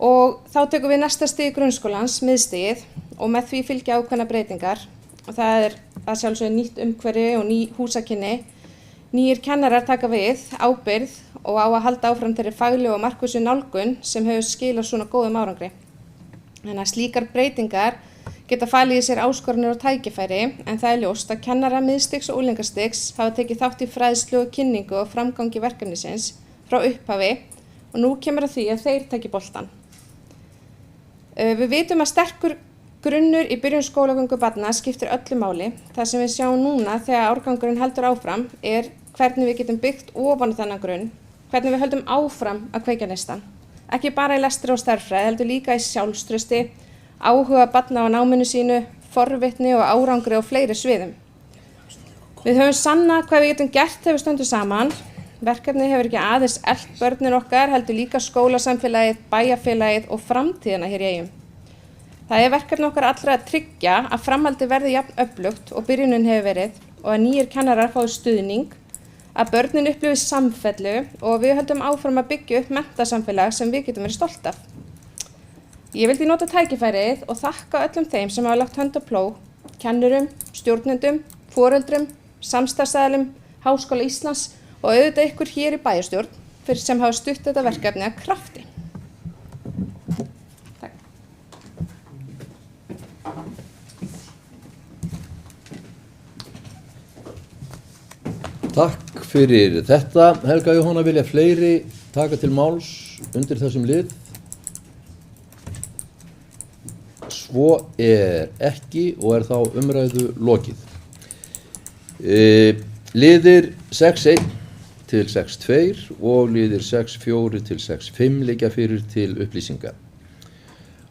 Og þá tekum við næsta stig grunnskólans, miðstigið, og með því fylgja ákveðnar breytingar. Og það er að sjálfsögðu nýtt umhverfi og ný húsakynni. Nýir kennarar taka við ábyrgð og á að halda áfram þeirri faglegu og markvissu nálgun sem hefur skilað svona góðum árangri. Þannig að slíkar breytingar geta falið í sér áskoranir og tækifæri en það er ljóst að kennarar miðstigs og unglingastigs hafa tekið þátt í fræðslu og kynningu og framgangi verkefnisins frá upphafi og nú kemur að því að þeir taki boltan. Við vitum að sterkur grunnur í byrjun skólagöngu barna skiptir öllu máli. Það sem við sjáum núna þegar árgangurinn heldur áfram er hvernig við getum byggt ofan þennan grunn, hvernig við höldum áfram að kveikja neistan. Ekki bara í lestri og stærðfræði, heldur líka í sjálfstrausti, áhuga barna á náminu sínu, forvitni og árangri á fleiri sviðum. Við höfum sannað hvað við getum gert þegar við stöndum saman. Verkefnið hefur ekki aðeins elt börnin okkar, heldur líka skólasamfélagið, bæjarfélagið og framtíðina hér í Eyjum. Það er verkefni okkar allra að tryggja að framhaldi verði jafn öflugt og byrjunin hefur verið og að nýjir kennarar fái stuðning, að börnin upplifi samfellu og við höldum áfram að byggja upp menntasamfélag sem við getum verið stolt af. Ég vildi nota tækifærið og þakka öllum þeim sem hafa lagt hönd á plóg, kennurum, stjórnendum, foreldrum, samstarfsaðilum, Háskóla Íslands og auðvitað ykkur hér í bæjarstjórn fyrir sem hafa stutt þetta verkefni af krafti. Takk. Takk fyrir þetta. Helga Jóhanna, vilja fleiri taka til máls undir þessum lið? Svo ekki og þá umræðu lokið. Liðir 6.1 til 6.2 og liðir 6.4 til 6.5 liggja fyrir til upplýsinga.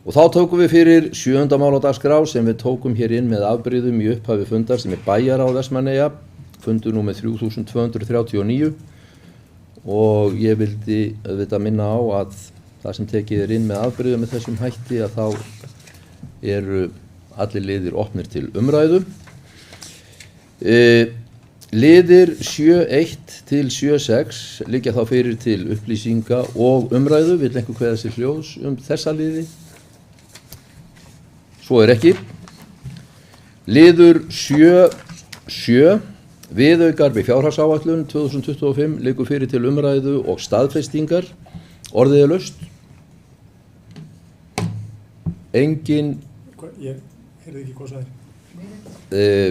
Og þá tókum við fyrir 7. mál á dagskrá sem við tókum hér inn með afbrigðum í upphafi fundar sem bæjarráð Vestmannaeyja, fundur númer 3239 og ég vildi auðvitað minna á að það sem tekið inn með afbrigðum með þessum hætti að þá eru allir liðir opnir til umræðu. Liðir 7.1 til 7.6 liggja þá fyrir til upplýsinga og umræðu. Vill einhver kveða sér hljóðs þessa liði? Svo ekki. Liður 7.7 viðaukar við fjárhagsáætlun 2025 liggur fyrir til umræðu og staðfestingar. Orðið laust. Engin. Ég heyrði ekki hvað sagði.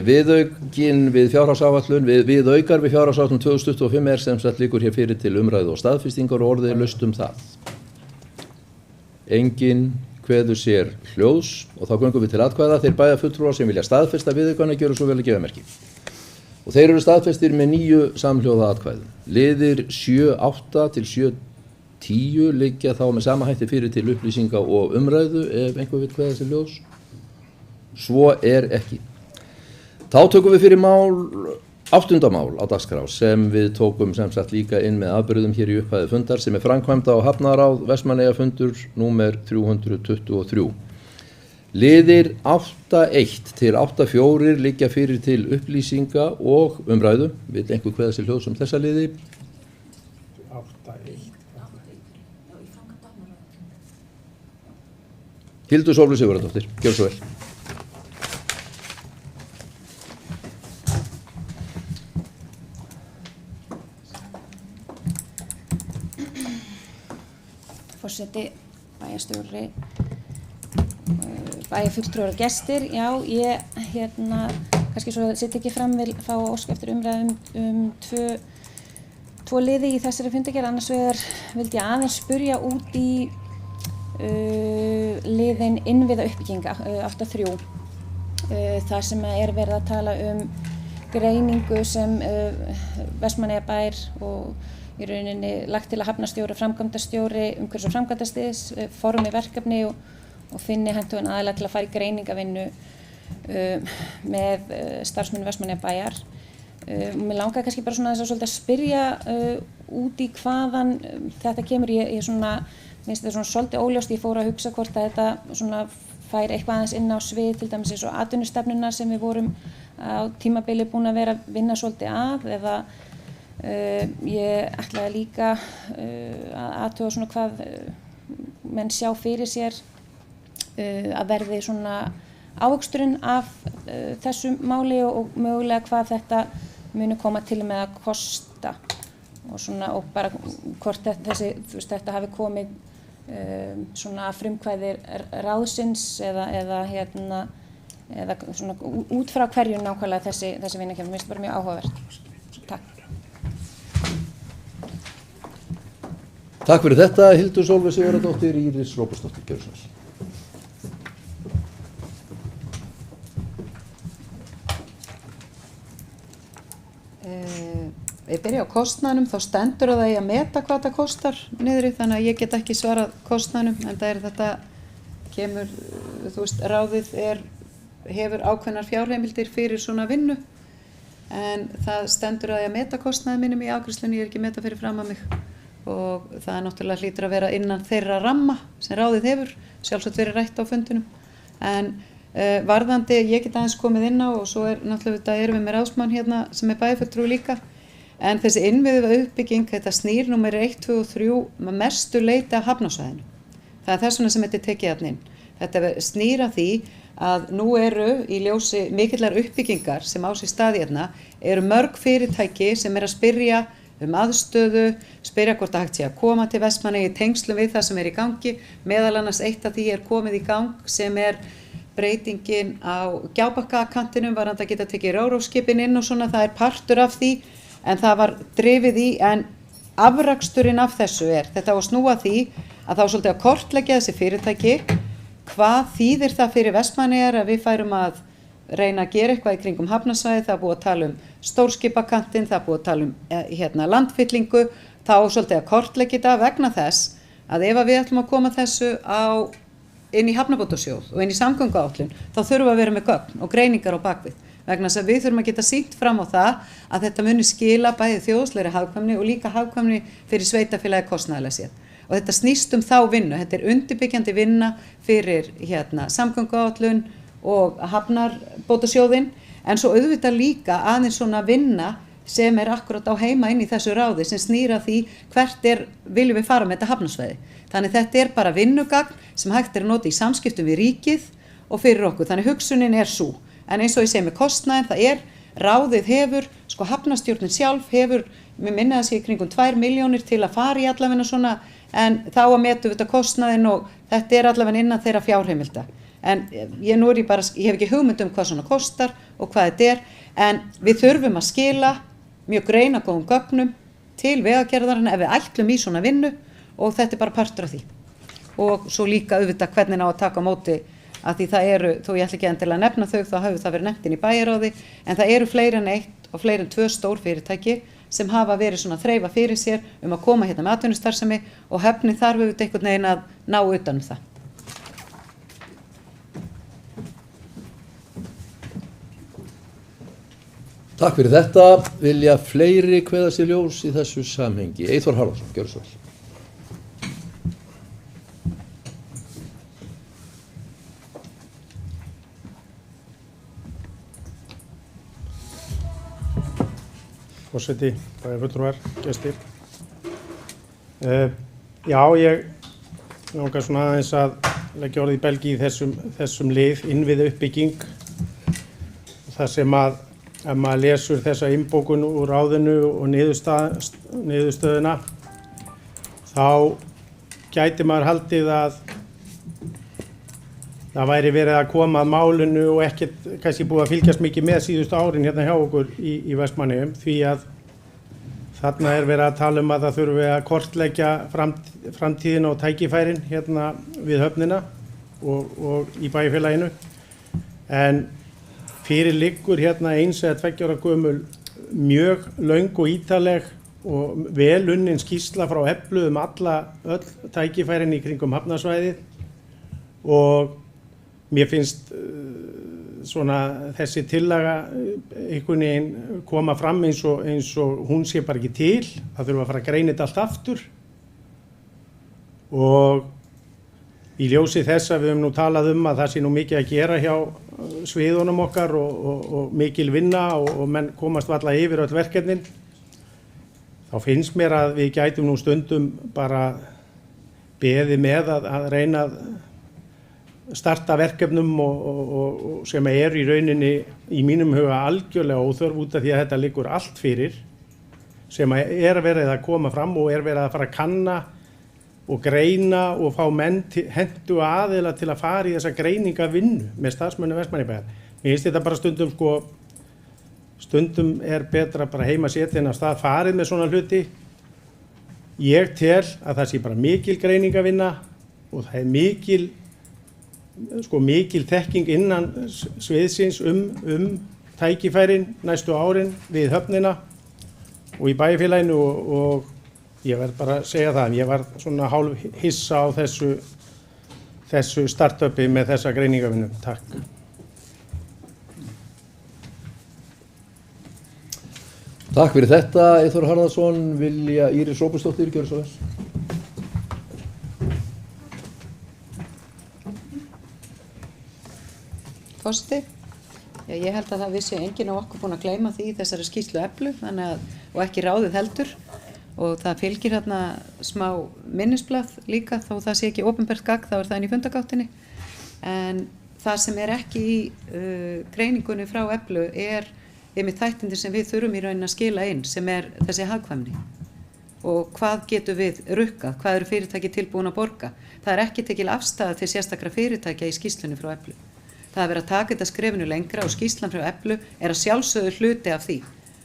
Viðaukinn við fjárhagsáætlun, viðaukar við fjárhagsáætlun 2025 sem sagt liggur hér fyrir til umræðu og staðfestingar og orðið laust það. Engin kveður sér hljóðs og þá göngum við til atkvæða. Þeir bæjarfulltrúar sem vilja staðfesta viðaukana gjöra svo vel að gefa merki. Og þeir eru staðfestir með 9 samhljóða atkvæðum. Liðir 7.8 til 7.10 liggja þá með sama hætti fyrir til upplýsinga og umræðu ef einhver vill kveða sér hljóðs. Svo ekki. Þá tökum við fyrir 8. mál á dagskrá sem við tókum sem sagt líka inn með afbrigðum hér í upphafi fundar sem framkvæmda á Hafnaráð Vestmannaeyja fundur númer 323. Liðir 8.1 til 8.4 liggja fyrir til upplýsinga og umræðu. Vill einhver kveða sér hljóðs þessa liði? 8.1. Hildur Sólveig Sigurðardóttir, gjörðu svo vel. Forseti, bæjarstjóri, bæjarfulltrúar og gestir. Já, ég kannski svo sitt ekki fram vil fá ósk eftir umræðum tvo liði í þessari fundargerð. Annars vegar vildi ég aðeins spyrja út í liðin innviða uppbygginga 8.3. Þar sem verið að tala greiningu sem Vestmannaeyjabær og í rauninni lagt til að hafnarstjóri, framkvæmdastjóri, umhverfis- og framkvæmdastigs formi verkefni og finni hentugan aðila til að fara í greiningavinnu með starfsmönnum Vestmannaeyjabæjar. Mér langaði kannski bara svona þess að spyrja út í hvaðan þetta kemur. Ég finnst þetta svona svolítið óljóst. Ég fór að hugsa hvort að þetta svona fær eitthvað aðeins inn á svið, til dæmis eins og atvinnustefnuna sem við vorum á tímabili búin að vera að vinna svolítið að, eða ég ætlaði líka að athuga svona hvað menn sjá fyrir sér að verði svona ávöxturinn af þessu máli og mögulega hvað þetta muni koma til með að kosta og bara hvort þetta hafi komið svona frumkvæði ráðsins eða svona út frá hverju nákvæmlega þessi vinna kemur. Mér finnst bara mjög áhugavert. Takk. Takk fyrir þetta, Hildur Sólveig Sigurðardóttir, Íris Róbertsdóttir, gjörðu svo vel. Ég byrja á kostnaðinum, þá stendur að það í að meta hvað það kostar niðri, þannig að ég get ekki svarað kostnaðinum, en þetta kemur, ráðið hefur ákveðnar fjárheimildir fyrir svona vinnu, en það stendur að ég að meta kostnaði mínum í afgreiðslunni, ég ekki meta fyrir fram að mig og það náttúrulega hlýtur að vera innan þeirra ramma sem ráðið hefur, sjálfsagt verið rætt á fundunum, en varðandi, ég get aðeins komið inn á og svo náttúrulega erum við með ráðsmann hérna sem bæjarfulltrúi líka, En þessi innviðu uppbygging, þetta snýr númer 1, 2 og 3 með mestu leyti af hafnarsvæðinu. Það þess vegna sem þetta er tekið þarna inn. Þetta snýr að því að nú eru í ljósi mikillar uppbyggingar sem á sér staði hérna, eru mörg fyrirtæki sem að spyrja aðstöðu, spyrja hvort hægt sé að koma til Vestmannaeyja í tengslum við það sem í gangi. Meðal annars eitt af því komið í gang sem breytingin á Gjábakkakantinum varðandi að geta tekið ro-ro-skipin inn og svona, það partur af því, en það var drifið í, en afraksturinn af þessu þetta á að snúa því að þá svolítið að kortleggja þessi fyrirtæki, hvað þýðir það fyrir Vestmannaeyjar að við færum að reyna að gera eitthvað í kringum hafnarsvæði. Það búið að tala stórskipakantinn, það búið að tala landfyllingu, þá svolítið að kortleggja þetta vegna þess að ef við ætlum að koma þessu inn í hafnabótasjóð og inn í samgönguáætlun, þá þurfum við að vera með gögn og greiningar á bakvið, vegna þess að við þurfum að geta sýnt fram á það að þetta muni skila bæði þjóðslegri hagkvæmni og líka hagkvæmni fyrir sveitafélagi kostnaðarlega séð. Og þetta snýst þá vinnu, þetta undirbyggjandi vinna fyrir samgönguáætlun og hafnarbótasjóðinn, en svo auðvitað líka aðeins svona vinna sem akkurat á heima inn í þessu ráði sem snýra því hvert viljum við fara með þetta hafnarsvæði. Þannig þetta bara vinnugagn sem hægt að nota í samskiptum við ríkið og fyrir okkur. Þannig hugsunin sú. En eins og ég segi með kostnaðin, það ráðið hefur, hafnarstjórnin sjálf hefur, mér minna að sé kringum 2 milljónir til að fara í allavegna svona, en þá að metu við þetta kostnaðin og þetta allavegna innan þeirra fjárheimilda. En ég hef ekki hugmynd hvað svona kostar og hvað þetta en við þurfum að skila mjög greinagóðum gögnum til vegagerðarinnar ef við ætlum í svona vinnu, og þetta bara partur af því. Og svo líka auðvitað hvernig á að taka á móti, að því það þó ég ætla ekki endilega að nefna þau, þá hefur það verið nefnt inn í bæjarráði, en það fleiri en 1 og fleiri en 2 stór fyrirtæki sem hafa verið svona að þreifa fyrir sér að koma hérna með atvinnustarfsemi, og Höfnin þarf auðvitað einhvern veginn að ná utan það. Takk fyrir þetta. Vilja fleiri kveða sér ljós í þessu samhengi? Eyþór Harðarson, gjörðu svo vel. Forseti, fulltrúar, gestir. Já, ég langar svona aðeins að leggja orðið í belgi í þessum lið, innviða uppbygging. Það sem að maður lesur þessa innbókun úr ráðinu og niðurstöðuna, þá gæti maður haldið að það væri verið að koma að málinu og ekkert kannski búið að fylgjast mikið með síðustu árin hérna hjá okkur í Vestmannaeyjum, því að þarna verið að tala að það þurfi að kortleggja framtíðina og tækifærin hérna við höfnina og í bæjarfélaginu. En fyrir liggur hérna 1 eða 2 ára gömul mjög löng og ítarleg og vel unnin skýrsla frá Eflu öll tækifærin í kringum hafnarsvæðið, og mér finnst svona þessi tillaga einhvern veginn koma fram eins og hún sé bara ekki til. Það þurfa að fara að greina þetta allt aftur, og í ljósi þess að við höfum nú talað að það sé nú mikið að gera hjá sviðunum okkar og mikil vinna og menn komast varla yfir öll verkefnin, þá finnst mér að við gætum nú stundum bara beðið með að reyna að starta verkefnum og sem í rauninni í mínum huga algjörlega óþörf, út af því að þetta liggur allt fyrir sem verið að koma fram og verið að fara að kanna og greina og fá menn hentuga aðila til að fara í þessa greiningavinnu með starfsmönnum Vestmannaeyjabæjar. Mér finnst þetta bara stundum betra bara heima setja en að stað farið með svona hluti. Ég tel að það sé bara mikil greiningavinna og það mikil þekking innan sviðsins tækifærin næstu árin við höfnina og í bæjarfélaginu, og ég verð bara að segja það, ég var svona hálf hissa á þessu startupi með þessa greiningavinnu. Takk. Takk fyrir þetta, Eyþór Harðarson. Vilja Íris Róbertsdóttir, gjörðu svo vel. Forseti, Ég held að það vissi enginn á okkur búin að gleyma því í þessari skýrslu Eflu, og ekki ráðið heldur. Og það fylgir hérna smá minnisblað líka, þó það sé ekki opinbert gagn, þá það inn í fundagáttinni. En það sem ekki í greiningunni frá Eflu einmitt þættindir sem við þurfum í rauninni að skila inn, sem þessi hagkvæmni. Og hvað getum við rukkað, hvað eru fyrirtæki tilbúin að borga. Það ekki tekil afstæða til sérstakra fyrirtækja í skýrslunni frá Eflu. Það verið að taka þetta skrefinu lengra og skýrslan frá Eflu að sjálfsögðu hluti af því.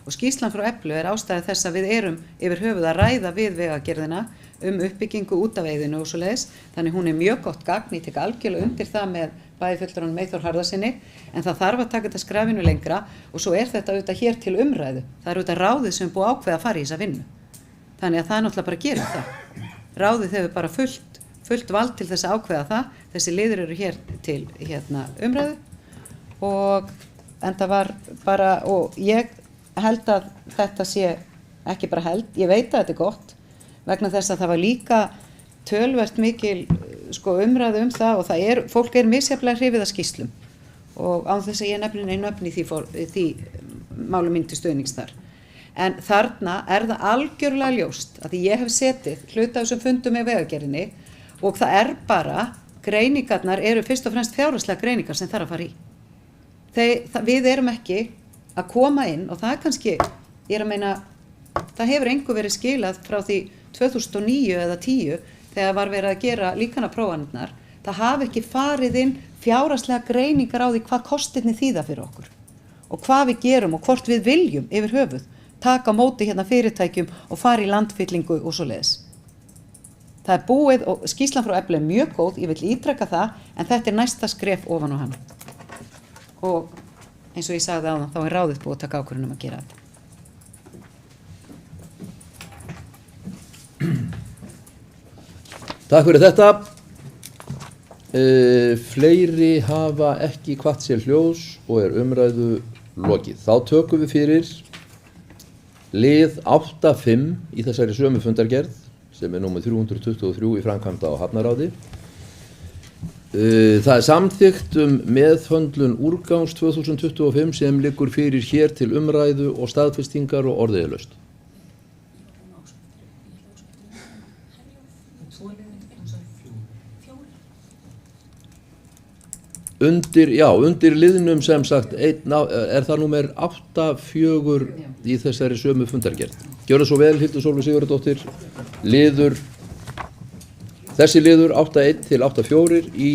Og skýrslan frá Eflu ástæða þess að við erum yfir höfuð að ræða við Vegagerðina uppbyggingu út af veiðinu og svoleiðis. Þannig hún mjög gott gagn, ég tek algjörlega undir það með bæði fulltrúanum Eyþór Harðarsyni, en það þarf að taka þetta skrefinu lengra og svo þetta auðvitað hér til umræðu. Það auðvitað ráðið sem búið ákveða að fara í þessa vinnu. Þannig að það náttúrulega bara gerir það. Ráðið hefur bara fullt vald til þess að ákveða það. Þessi liðir eru hér til umræðu og enda var bara, og ég held að þetta sé, ekki bara held, ég veit að þetta gott vegna þess að það var líka töluvert mikil umræðu það og fólk misjafnlega hrifið af skýrslum og án þess að ég nefni nöfn í því málum mín til stuðnings þar. En þarna það algjörlega ljóst að því ég hef setið hluta af þessum fundum með Vegagerðinni og það bara, greiningarnar eru fyrst og fremst fjárhagslega greiningar sem þarf að fara í. Við erum ekki að koma inn og það kannski, ég að meina, það hefur engu verið skilað frá því 2009 eða 10 þegar var verið að gera líkanaprófanirnar. Það hafi ekki farið inn fjárhagslega greiningar á því hvað kostirnir þýða fyrir okkur og hvað við gerum og hvort við viljum yfir höfuð taka á móti fyrirtækjum og fara í landfyllingu og svoleiðis. Það búið og skýrslan frá Eflu mjög góð, ég vil ítreka það, en þetta næsta skref ofan á hann. Og eins og ég sagði áðan, þá ráðið búið að taka ákvörðun að gera þetta. Takk fyrir þetta. Fleiri hafa ekki hvatt sér hljóðs og umræðu lokið. Þá tökum við fyrir lið 8.5 í þessari sömu fundargerð sem númer 323 í framkvæmda á Hafnaráði. Það samþykkt meðhöndlun úrgangs 2025 sem liggur fyrir hér til umræðu og staðfestingar og orðiðalaust. Undir liðnum sem sagt, það númer 8.4 í þessari sömu fundargerð. Gjörðu svo vel, Hildur Sólveig Sigurðardóttir, þessi liður 8.1 til 8.4 í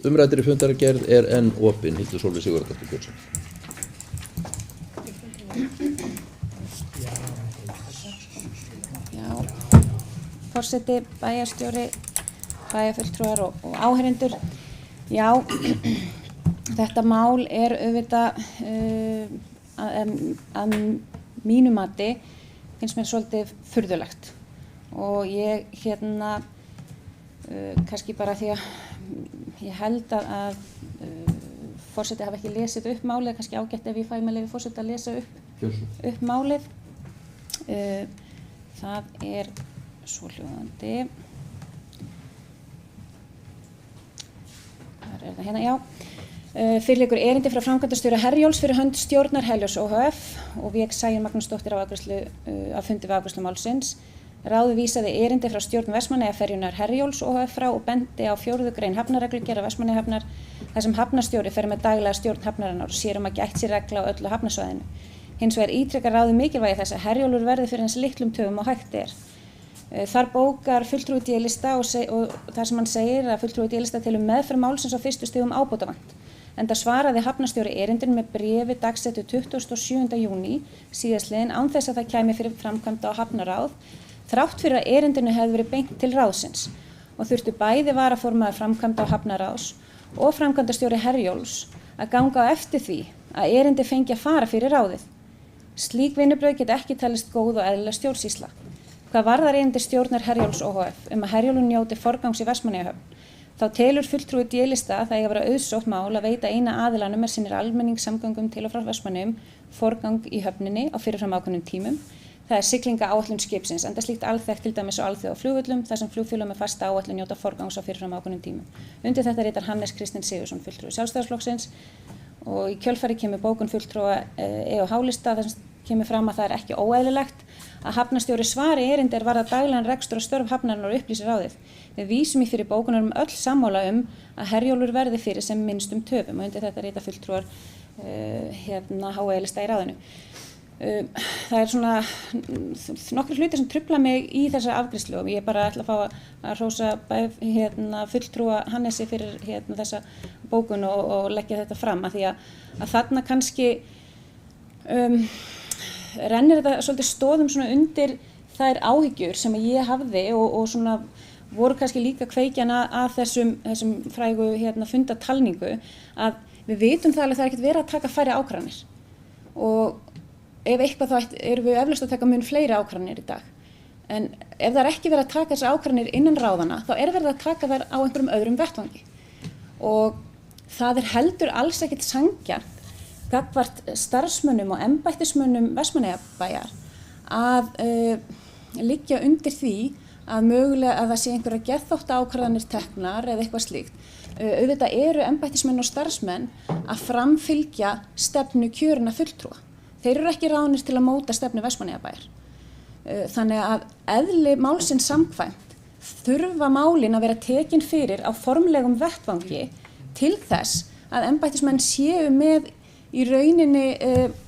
umræddri fundargerð enn opinn, Hildur Sólveig Sigurðardóttir Björnsson. Já, forseti, bæjarstjóri, bæjarfulltrúar og áheyrendur. Já, þetta mál auðvitað að mínu mati finnst mér svolítið furðulegt og ég kannski bara því að ég held að forseti hafi ekki lesið upp málið, kannski ágætt ef ég fæ með leyfi forseti að lesa upp málið. Það svohljóðandi. Fyrir liggur erindi frá framkvæmdastjóra Herjólfs fyrir hönd stjórnar Herjólfs OHF og vék Sæunn Magnúsdóttir á fundi við afgreiðslu málsins. Ráðið vísaði erindi frá stjórn Vestmannaeyjaferjunnar Herjólfs OHF frá og bendi á 4. grein hafnarreglugerðar Vestmannaeyjahafnar þar sem hafnarstjóri fer með daglega stjórn hafnarinnar og sér að gætt sé regla á öllu hafnarsvæðinu. Hins vegar ítrekar ráðið mikilvægi þess að Herjólfur verði fyrir eins litlum töfum og hægt Þar bókar fulltrúi D-lista og þar sem hann segir að fulltrúi D-lista telur meðferð málsins á fyrstu stigum ábótavant. Enda svaraði hafnarstjóri erindinu með bréfi dagsettu 27. júní síðastliðinn án þess að það kæmi fyrir framkvæmda á hafnaráð, þrátt fyrir að erindinu hefði verið beint til ráðsins og þurftu bæði varaformaður framkvæmda á hafnaráðs og framkvæmdastjóri Herjólfs að ganga á eftir því að erindi fengi að fara fyrir ráðið. Slík vinnubrögð geta ekki talist góð og eðlileg stjórnsýsla. Hvað varðar erindi stjórnar Herjólfs OHF að Herjólfur njóti forgangs í Vestmannaeyjahöfn, þá telur fulltrúi D-lista að það eigi að vera auðsótt mál að veita eina aðilanum sinnir almenningssamgöngum til og frá Vestmannaeyjum forgang í höfninni á fyrirfram ákveðnum tímum. Það siglingaáætlun skipsins, enda slíkt alþekkt til dæmis á alþjóðaflugvöllum þar sem flugfélög með fasta áætlun njóta forgangs á fyrirfram ákveðnum tímum. Undir þetta ritar Hannes Kristinn Sigurðsson, fulltrúi Sjálfstæðisflokksins og í kjölfari kemur bókun fulltrúa E&H-lista þar sem kemur fram að það ekki óeðlilegt að hafnarstjóri svari erindi varða daglegan rekstur og störf hafnarinnar og upplýsi ráðið. Við vísum í fyrir bókunarum öll sammála að Herjólfur verði fyrir sem minnstum töfum og undir þetta rita fulltrúar HE-lista í ráðinu. Það svona nokkrir hlutir sem trufla mig í þessa afgreiðslu og ég bara ætla að fá að hrósa fulltrúa Hannesi fyrir þessa bókun og leggja þetta fram að því að þarna kannski rennir þetta svolítið stóðum svona undir þær áhyggjur sem ég hafði og svona voru kannski líka kveikjan að þessum frægu fundatalningu að við vitum það alveg það ekkert verið að taka færri ákvarðanir og ef eitthvað þá erum við eflaust að taka mun fleiri ákvarðanir í dag. En ef það ekki verið að taka þessar ákvarðanir innan ráðana þá verið að taka þær á einhverjum öðrum vettvangi og það heldur alls ekkert sanngjarnt gagnvart starfsmönnum og embættismönnum Vestmannaeyjabæjar að liggja undir því að mögulega að það sé einhverja geðþóttaákvarðanir teknar eða eitthvað slíkt. Auðvitað eru embættismenn og starfsmenn að framfylgja stefnu kjörinna fulltrúa. Þeir eru ekki ráðnir til að móta stefnu Vestmannaeyjabæjar. Þannig að eðli málsins samkvæmt þurfa málin að vera tekin fyrir á formlegum vettvangi til þess að embættismenn séu með í rauninni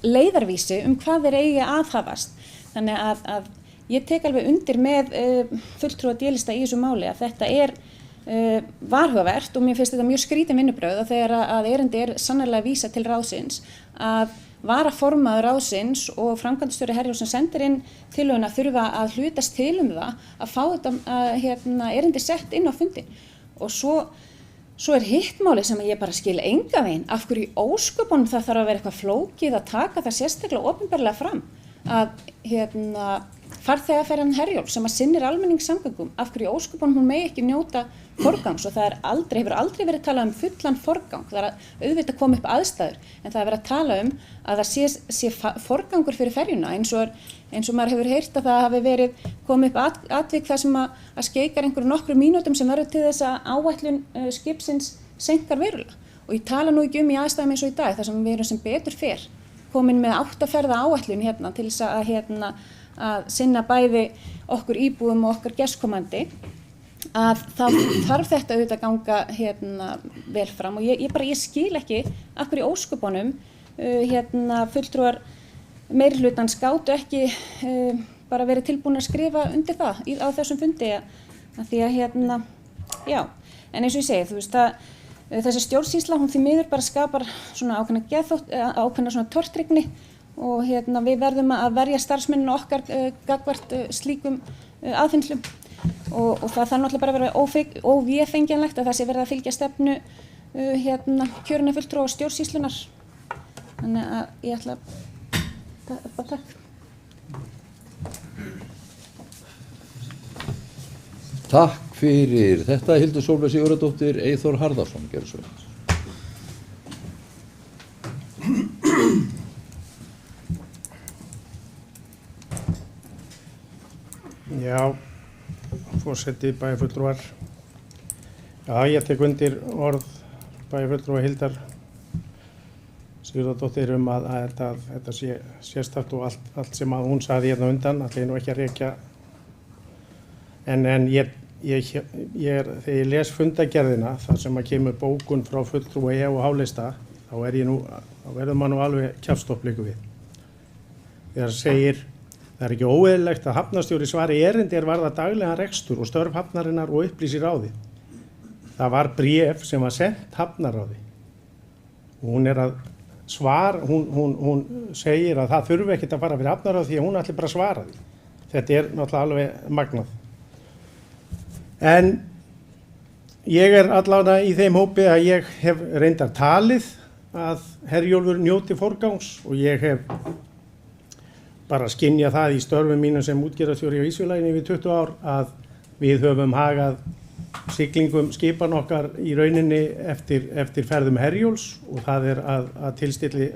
leiðarvísi hvað þeir eigi aðhafast. Þannig að ég tek alveg undir með fulltrúa D-lista í þessu máli að þetta varhugavert og mér finnst þetta mjög skrítin vinnubrögð að þegar að erindi sannarlega vísa til ráðsins að varaformaður ráðsins og framkvæmdastjóri Herjólfs sem sendir inn tillöguna þurfa að hlutast til það að fá þetta erindi sett inn á fundin og svo hitt máli sem ég bara skil enga veginn af hverju í ósköpunum það þarf að vera eitthvað flókið að taka það sérstaklega opinberlega fram að farþegaferjan Herjólfs sem að sinnir almenningssamgöngum af hverju í ósköpunum hún megi ekki njóta forgangs og það hefur aldrei verið talað fullan forgang, það auðvitað koma upp aðstæður en það verið að tala að það sé forgangur fyrir ferjuna eins og maður hefur heyrt að það hafi verið komið upp atvik þar sem að skeikar einhverjum nokkrum mínútum sem verður til þess að áætlun skipsins seinkar verulega og ég tala nú ekki í aðstæðum eins og í dag þar sem við erum sem betur fer komin með 8 ferða áætlun til þess að sinna bæði okkur íbúum og okkar gestkomandi að þá þarf þetta auðvitað að ganga vel fram og ég skil ekki af hverju í ósköpunum fulltrúar meirihlutans gátu ekki bara verið tilbúin að skrifa undir það á þessum fundi að því að já, en eins og ég segi þú veist að þessi stjórnsýsla hún því miður bara skapar svona ákveðna svona tortryggni og við verðum að verja starfsmennina okkar gagnvart slíkum aðfinnslum og það þarf náttúrulega bara að vera óvéfengjanlegt að það sé verið að fylgja stefnu kjörinna fulltrúa og stjórnsýslunar. Þannig að ég ætla bara takk. Takk fyrir þetta Hildur Sólveig Sigurðardóttir, Eyþór Harðarson, gjörðu svo. Já, forseti bæjarfulltrúar. Já, ég tek undir orð bæjarfulltrúa Hildar Sigurðardóttir að þetta sé sérstakt og allt sem að hún sagði hérna undan, ætla ég nú ekki að rekja. En þegar ég les fundagerðina, þar sem að kemur bókun frá fulltrúa E&H-lista, þá verður maður nú alveg kjafstoppleiku við. Þegar segir það ekki óeðlilegt að hafnarstjóri svari erindi varða daglegan rekstur og störf hafnarinnar og upplýsi ráðið. Það var bréf sem var sendt hafnarráði. Hún hún segir að það þurfi ekkert að fara fyrir hafnarráð því að hún ætli bara að svara því. Þetta náttúrulega alveg magnað. En ég allavega í þeim hópi að ég hef reyndar talið að Herjólfur njóti forgangs og ég hef bara skynja það í störfum mínum sem útgerðarstjóri á Ísfélaginu yfir 20 ár að við höfum hagað siglingum skipan okkar í rauninni eftir ferðum Herjólfs og það að tilstilli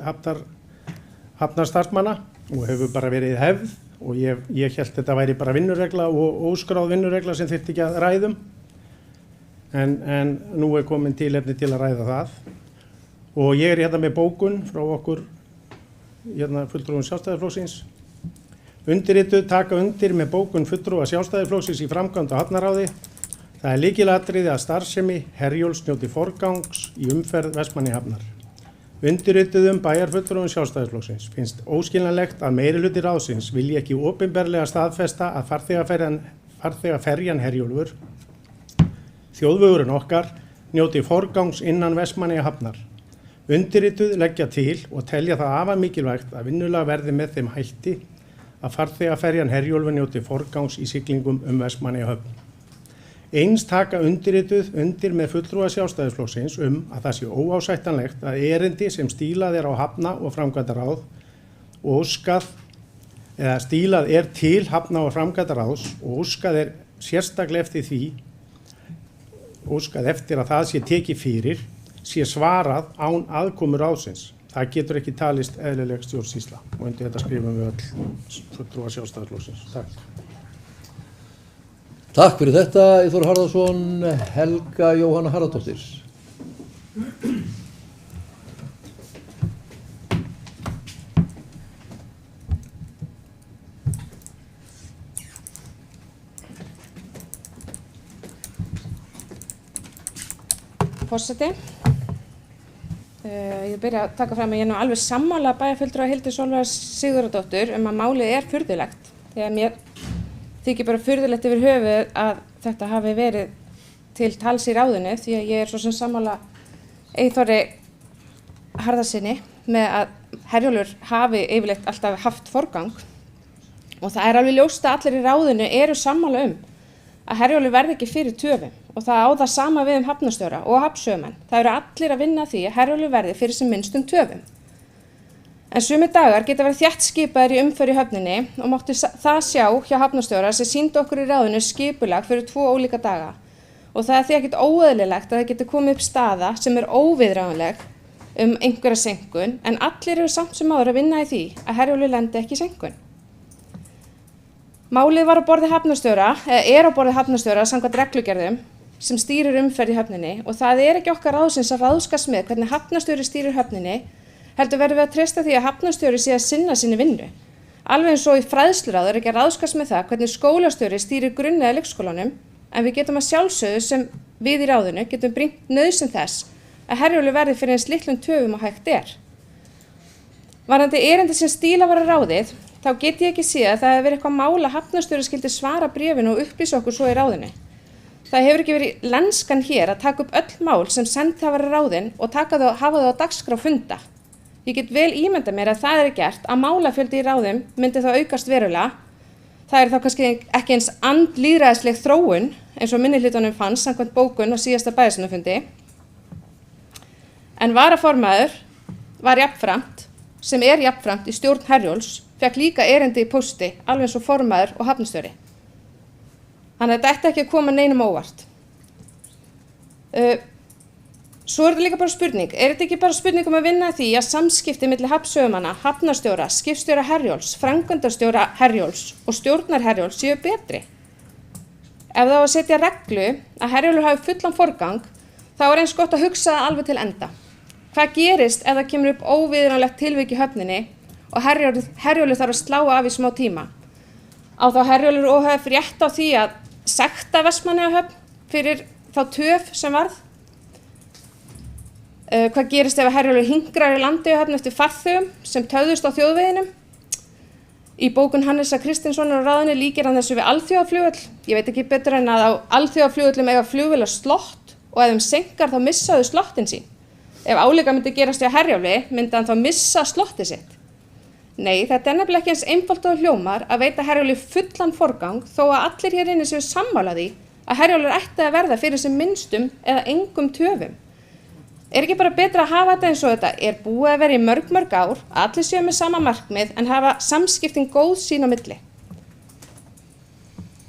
hafnarstarfsmanna og hefur bara verið hefð og ég hélt þetta væri bara vinnuregla og óskráð vinnuregla sem þyrfti ekki að ræðum en nú komin tilefni til að ræða það og ég hérna með bókun frá okkur hérna fulltrúum Sjálfstæðisflokksins. Undirrituð taka undir með bókun fulltrúa Sjálfstæðisflokksins í framkvæmd á Hafnarráði. Það lykilatriði að starfsemi Herjólfs njóti forgangs í umferð Vestmannaeyjahafnar. Undirrituðum bæjarfulltrúum Sjálfstæðisflokksins finnst óskiljanlegt að meirihluti ráðsins vilji ekki opinberlega staðfesta að farþegaferjan Herjólfur, þjóðvegurinn okkar, njóti forgangs innan Vestmannaeyjahafnar. Undirrituð leggja til og telja það afar mikilvægt að vinnulag verði með þeim hætti að farþegaferjan Herjólfur njóti forgangs í siglingum Vestmannaeyjahöfn. Eins taka undirrituð undir með fulltrúa Sjálfstæðisflokksins að það sé óásættanlegt að erindi sem stílað á hafna- og framkvæmdaráð og stílað til hafna- og framkvæmdaráðs og óskað sérstaklega eftir að það sé tekið fyrir, sé svarað án aðkomu ráðsins. Það getur ekki talist eðlileg stjórnsýsla og undir þetta skrifum við öll fulltrúa Sjálfstæðisflokksins. Takk. Takk fyrir þetta, Eyþór Harðarson. Helga Jóhanna Harðardóttir. Forseti, ég byrja að taka fram að ég er nú alveg sammála bæjarfulltrúa Hildi Sólveigar Sigurðardóttur að málið er furðulegt. Þegar mér þykir bara furðulegt yfir höfuð að þetta hafi verið til tals í ráðinu, því að ég er svo sem sammála Eyþóri Harðarsyni með að Herjólfur hafi yfirleitt alltaf haft forgang og það er alveg ljóst að allir í ráðinu eru sammála að Herjólfur verði ekki fyrir töfum og það á það sama við hafnarstjóra og hafnsögumenn. Það eru allir að vinna því að Herjólfur verði fyrir sem minnstum töfum. En sumir dagar geta verið þétt skipaðir í umferð í höfninni og mátti það sjá hjá hafnarstjóra sem sýndi okkur í ráðinu skipulag fyrir 2 ólíka daga. Og það er því ekkert óeðlilegt að það geti komið upp staða sem er óviðráðanleg einhverja seinkun, en allir eru samt sem áður að vinna í því að Herjólfur lendi ekki í seinkun. Málið var á borði hafnarstjóra, er á borði hafnarstjóra samkvæmt reglugerðum sem stýrir umferð í höfninni og það er ekki okkar ráðsins að ráðskast með hvernig hafnarstjóri stýrir höfninni. Heldur verðum við að treysta því að hafnarstjóri sé að sinna sinni vinnu. Alveg eins og í fræðsluráð er ekki að ráðskast með það hvernig skólastjóri stýrir grunn- eða leikskólanum, en við getum að sjálfsögðu sem við í ráðinu getum brýnt nauðsyn þess að Herjólfur verði fyrir eins litlum töfum og hægt er. Varðandi erindi sem stíla var að ráðið, þá get ég ekki séð að það hefur verið eitthvað mál að hafnarstjóri skyldi svara bréfinu og upplýsa okkur svo í ráðinu. Það hefur ekki verið lenskan hér að taka upp öll mál sem send hafa verið ráðin og hafa þau á dagskrá funda. Ég get vel ímyndað mér að það er gert að málafjöldi í ráðum myndi þá aukast verulega. Það er þá kannski ekki eins andlýðræðisleg þróun eins og minnihlutanum fannst samkvæmt bókun á síðasta bæjarstjórnarfundi. En varaformaður var jafnframt, sem er jafnframt í stjórn Herjólfs, fekk líka erindi í pósti alveg eins og formaður og hafnarstjóri. Þannig að þetta ætti ekki að koma neinum óvart. Svo er þetta líka bara spurning. Er þetta ekki bara spurning að vinna því að samskipti milli hafnsögumanna, hafnarstjóra, skipstjóra Herjólfs, framkvæmdastjóra Herjólfs og stjórnar Herjólfs séu betri? Ef það á að setja reglu að Herjólfur hafi fullan forgang, þá er eins gott að hugsa það alveg til enda. Hvað gerist ef það kemur upp óviðráðanlegt tilvik í höfninni og Herjólfur þarf að slá af í smá tíma? Á þá Herjólfur óhæf rétt á því að sekta Vestmannaeyjahöfn fyrir þá töf sem varð? Hvað gerist ef Herjólfur hingrar í Landeyjahöfn eftir farþegum sem töfðust á þjóðveginum? Í bókun Hannesar Kristinssonar á ráðinu líkir hann þessu við alþjóðaflugvöll. Ég veit ekki betur en að á alþjóðaflugvöllum eiga flugvélar slott og ef þeim seinkar þá missa þau slottin sín. Ef álíka myndi gerast hjá Herjólfi myndi hann þá missa slottið sitt. Nei, þetta er nefnilega ekki eins einfalt og hljómar að veita Herjólfi fullan forgang þó að allir hér inni séu sammála því að Herjólfur ætti að verða fyrir sem minnstum eða engum töfum. Er ekki bara betra að hafa þetta eins og þetta er búið að vera í mörg ár, allir séu með sama markmið en hafa samskiptin góð sín á milli.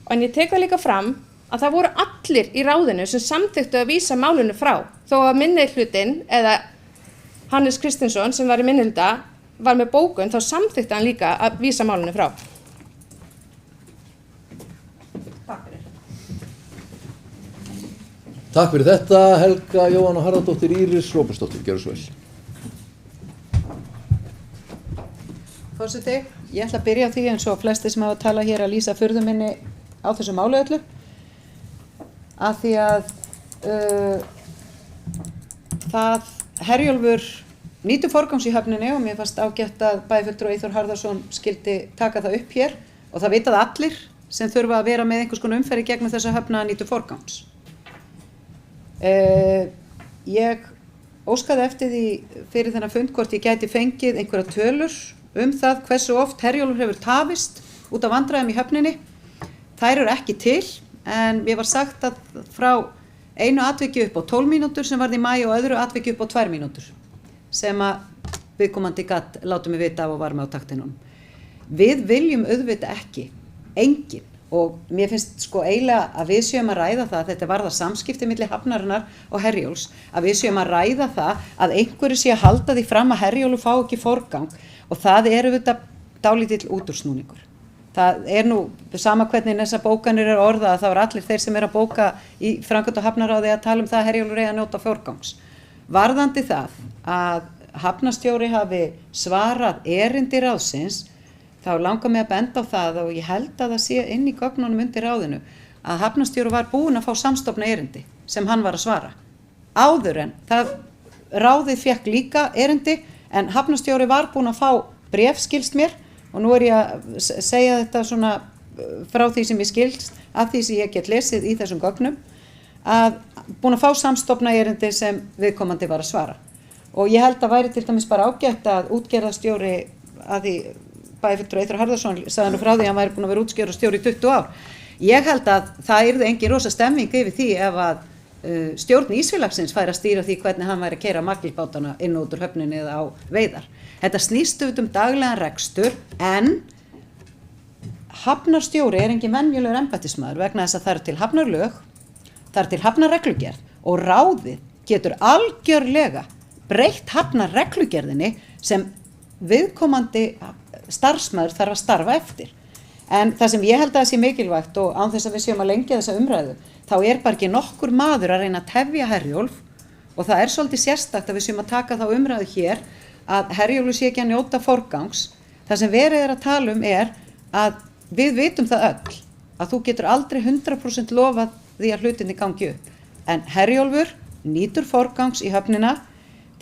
En ég tek það líka fram að það voru allir í ráðinu sem samþykktu að vísa málinu frá, þó að minnihlutinn eða Hannes Kristinsson sem var í minnihluta var með bókun, þá samþykkti hann líka að vísa málinu frá. Takk fyrir þetta, Helga Jóhanna Harðardóttir. Íris Róbertsdóttir, gjörðu svo vel. Forseti, ég ætla að byrja á því eins og flesti sem hafa talað hér að lýsa furðu minni á þessu máli öllu. Af því að það Herjólfur nýtur forgangs í höfninni og mér fannst ágætt að bæjarfulltrúi Eyþór Harðarson skildi taka það upp hér og það vitað allir sem þurfa að vera með einhvers konar umferð í gegnum þessa höfna að nýtur forgangs. Ég óskaði eftir því fyrir þennan fund hvort ég gæti fengið einhverja tölur það hversu oft Herjólfur hefur tafist út af vandræðum í höfninni. Þær eru ekki til en mér var sagt að frá einu atviki upp á 12 mínútur sem varð í maí og öðru atviki upp á 2 mínútur sem að viðkomandi gat látið mig vita af og var með á taktinum. Við viljum auðvitað ekki, enginn, og mér finnst sko eiginlega að við séum að ræða það, þetta varða samskipti milli hafnarinnar og Herjóls, að við séum að ræða það að einhverju sé að halda því fram að Herjólfur fá ekki forgang og það er auðvitað dálítill útúrsnúningur. Það er nú sama hvernig þessar bókanir eru orðað að það var allir þeir sem eru að bóka í framkvæmda og hafnaráði að tala um það að Herjólfur eigi að njóta forgangs. Varðandi það að hafnarstjóri hafi svarað erindi ráðsins, þá langar mig að benda á það og ég held að það sé inn í gögnunum undir ráðinu að hafnarstjóri var búinn að fá samstofna erindi sem hann var að svara. Áður en það ráðið fékk líka erindi en hafnarstjóri var búinn að fá bréf skilst mér og nú er ég að segja þetta svona frá því sem ég skilst af því sem ég get lesið í þessum gögnum að búinn að fá samstofna erindi sem viðkomandi var að svara. Og ég held að væri til dæmis bara ágætt að útgerðarstjóri að því bæjarfulltrúi Eyþór Harðarson sagði nú frá því að hann væri búinn að vera útgerðarstjóri í 20 ár. Ég held að það yrði engin rosa stemming yfir því ef að stjórn Ísfélagsins færi að stýra því hvernig hann væri að keyra makrílbátana inn og út úr höfninni eða á veiðar. Þetta snýst auðvitað daglegan rekstur en hafnarstjóri er engin venjulegur embættismaður vegna þess að það er til hafnarlög, það er til hafnarreglugerð og ráðið getur algjörlega breytt hafnarreglugerðinni sem viðkomandi starfsmaður þarf að starfa eftir. En það sem ég held að það sé mikilvægt og án þess að við séum að lengja þessa umræðu, þá er bara ekki nokkur maður að reyna að tefja Herjólf og það er svolítið sérstakt að við séum að taka þá umræðu hér að Herjólfur sé ekki að njóta forgangs. Það sem verið er að tala um er að við vitum það öll að þú getur aldrei 100% lofað því að hlutinni gangi upp. En Herjólfur nýtur forgangs í höfnina.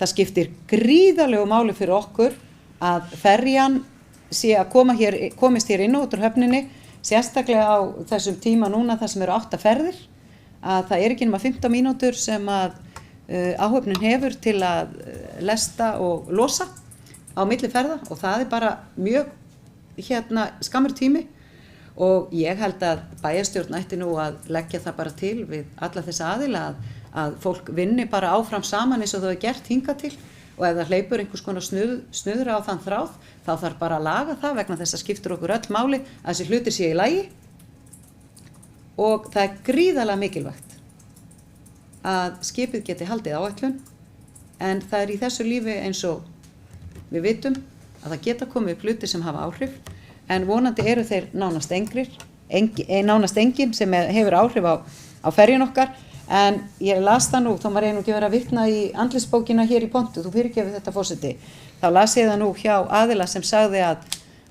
Það skiptir gríðarlegu máli fyrir okkur að ferjan sé að komist hér inn og út úr höfninni, sérstaklega á þessum tíma núna þar sem eru 8 ferðir, að það er ekki nema 15 mínútur sem að áhöfnin hefur til að lesta og losa á milli ferða og það er bara mjög skammur tími og ég held að bæjarstjórn ætti nú að leggja það bara til við alla þessa aðila að fólk vinni bara áfram saman eins og það er gert hingað til og ef það hleypur einhvers konar snuðra á þann þráð þá þarf bara að laga það vegna þess að skiptir okkur öll máli að þessi hlutir sé í lagi og það er gríðarlega mikilvægt að skipið geti haldið áætlun en það er í þessu lífi eins og við vitum að það geta komið upp hlutir sem hafa áhrif en vonandi eru þeir nánast engin sem hefur áhrif á ferjun okkar en ég las það nú, þá maður nú ekki verið að vitna í andlitsbókina hér í pontu, þú fyrirgefur þetta forseti, þá las ég það nú hjá aðila sem sagði að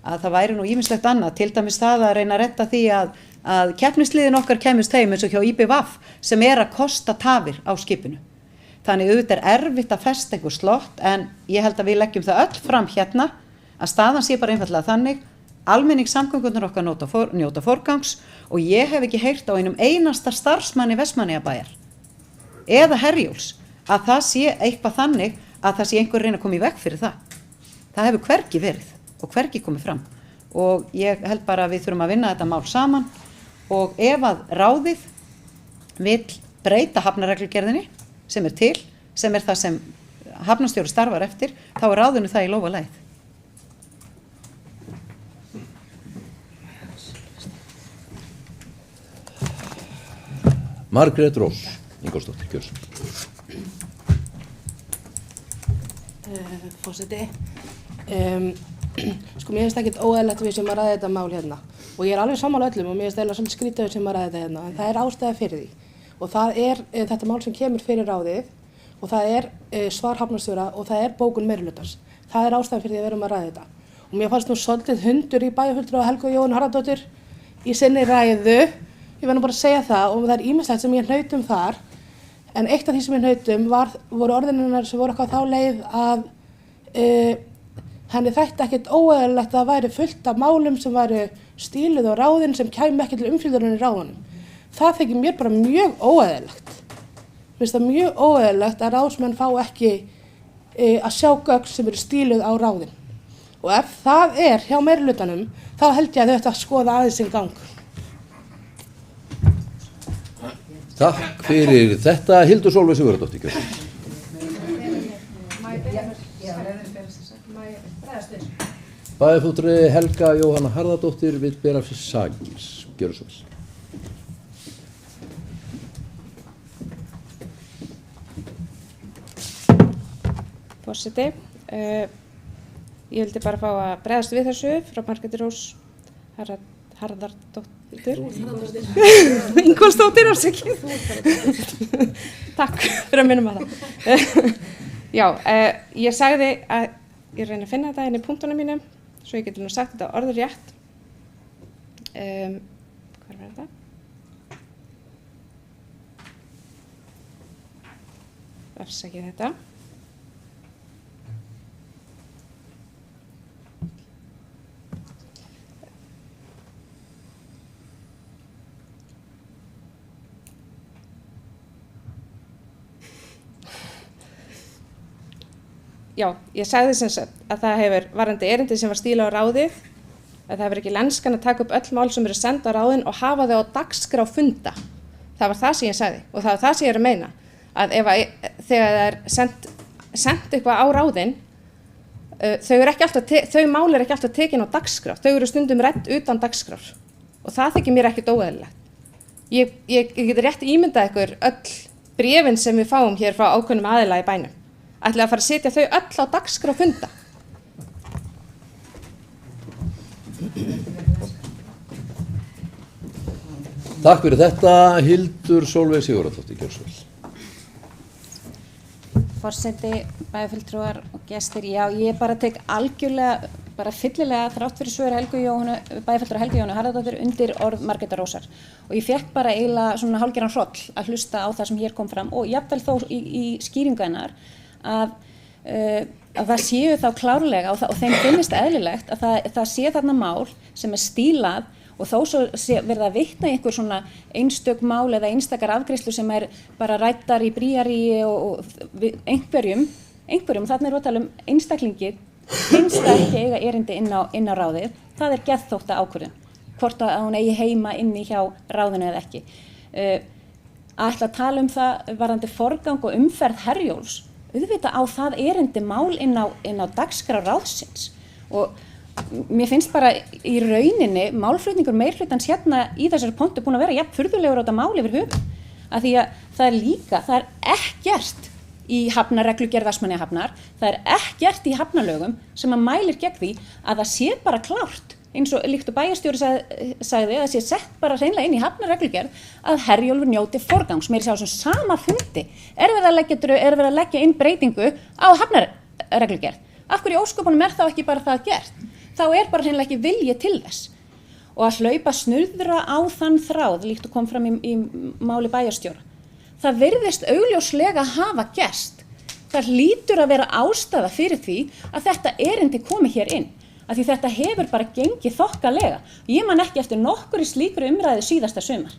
það væri nú ýmislegt annað, til dæmis það að reyna að retta því að keppnisliðin okkar kemist heim eins og hjá IBVF sem er að kosta tafir á skipinu. Þannig auðvitað er erfitt að festa einhver slott en ég held að við leggjum það öll fram hérna að staðan sé bara einfallega þannig almenningssamgöngunar okkar njóta forgangs og ég hef ekki heyrt á einum einasta starfsmanni Vestmannaeyjabæjar eða Herjóls að það sé eitthvað þannig að það sé einhver reyna að koma í veg fyrir það. Það hefur hvergi verið og hvergi komið fram og ég held bara að við þurfum að vinna þetta mál saman og ef að ráðið vill breyta hafnarreglugerðinni sem er til, sem er það sem hafnarstjóri starfar eftir, þá er ráðinu það í lófa leið. Margrét Rós Ingólfsdóttir, kjörst. Forseti, sko mér finnst ekkert óeðlilegt við sem að ræða þetta mál hérna og ég er alveg sammála öllum og mér finnst eiginlega svolítið skrítið sem að ræða þetta hérna en það er ástæða fyrir því og það er þetta mál sem kemur fyrir ráðið og það er svar hafnarstjóra og það er bókun meirihlutans. Það er ástæðan fyrir því að við erum að ræða þetta og mér fannst nú svolítið hundur í bæjarfulltrúa Helgu Jóhannu Harðardóttur í sinni ræðu, ég verð nú bara að segja það og það er ýmislegt sem ég hnaut þar, en eitt af því sem ég hnaut voru orðinirnar sem voru eitthvað þá leið að henni þætti ekkert óeðlilegt að það væri fullt af málum sem væri stíluð á ráðin sem kæmi ekki til umfjöllunar í ráðunum. Það þykir mér bara mjög óeðlilegt. Mér finnst það mjög óeðlilegt að ráðsmenn fá ekki að sjá gögn sem eru stíluð á ráðin. Og ef það er hjá meirihlutanum, þá held ég að þau ættu að skoða aðeins sinn gang. Takk fyrir þetta, Hildur Sólveig Sigurðardóttir. Bæjarfulltrúi Helga Jóhanna Harðardóttir vill bera fyrir sakir. Gjörðu svo vel. Forseti, ég vildi bara fá að bregðast við þessu frá Margréti Rós Harðardóttur. Ingólfsdóttir, afsakið. Takk fyrir að minnum að það. Já, ég sagði að ég reyni að finna þetta inn í punktunum mínum, svo ég geti nú sagt þetta orður rétt. Hvar var þetta? Afsakið þetta. Já, ég sagði sem sagt að það hefur varðandi erindi sem var stílað á ráðið, að það hefur ekki lenskan að taka upp öll mál sem eru send á ráðin og hafa þau á dagskrá funda. Það var það sem ég sagði og það var það sem ég er að meina. Að þegar það er sent eitthvað á ráðin, þau mál eru ekki alltaf tekin á dagskrá, þau eru stundum rædd utan dagskrár og það þykir mér ekkert óeðlilegt. Ég geti rétt ímyndað ykkur öll bréfin sem við fáum hér frá ákveðnum aðila í bænum. Ætlaði að fara að setja þau öll á dagskrá funda. Takk fyrir þetta, Hildur Sólveig Sigurðardóttir. Gjörðu svo vel. Forseti, bæjarfulltrúar og gestir, já, ég bara tek algjörlega, bara fyllilega þrátt fyrir svör bæjarfulltrúar Helgu Jóhannu Harðardóttir undir orð Margrétar Rósar. Og ég fékk bara eiginlega svona hálfgerðan hroll að hlusta á það sem hér kom fram og jafnvel þó í skýringu hennar að það séu þá klárlega og þeim finnist eðlilegt að það sé þarna mál sem er stílað og þó svo verða að vitna í einhver svona einstök mál eða einstakar afgreiðslu sem er bara ræddar í bríaríi og einhverjum, þarna er að tala um einstaklingi, finnst það ekki eiga erindi inn á ráðið, það er geðþótta ákvörðun, hvort að hún eigi heima inni hjá ráðinu eða ekki. Að ætla að tala um það varðandi forgang og umferð Herjólfs, auðvitað á það erindi mál inn á dagskrá ráðsins og mér finnst bara í rauninni málflutningur meirhlutans hérna í þessari pontu búin að vera jafn furðulegur á þetta mál yfir höfuð. Af því að það er ekkert í hafnarreglugerð Vestmannaeyjahafnar, það er ekkert í hafnalögum sem að mælir gegn því að það sé bara klárt eins og líkt og bæjarstjóri sagði að það sé sett bara hreinlega inn í hafnarreglugerð að Herjólfur njóti forgangs. Meira að segja á þessum sama fundi er verið að leggja inn breytingu á hafnarreglugerð. Af hverju í ósköpunum er þá ekki bara það gert? Þá er bara hreinlega ekki vilji til þess. Og að hlaupa snurðra á þann þráð, líkt og kom fram í máli bæjarstjóra. Það virðist augljóslega hafa gerst. Það hlýtur að vera ástæða fyrir því að þetta erindi komi hér inn. Af því þetta hefur bara gengið þokkalega. Ég man ekki eftir nokkur í slíkri umræðu síðasta sumar.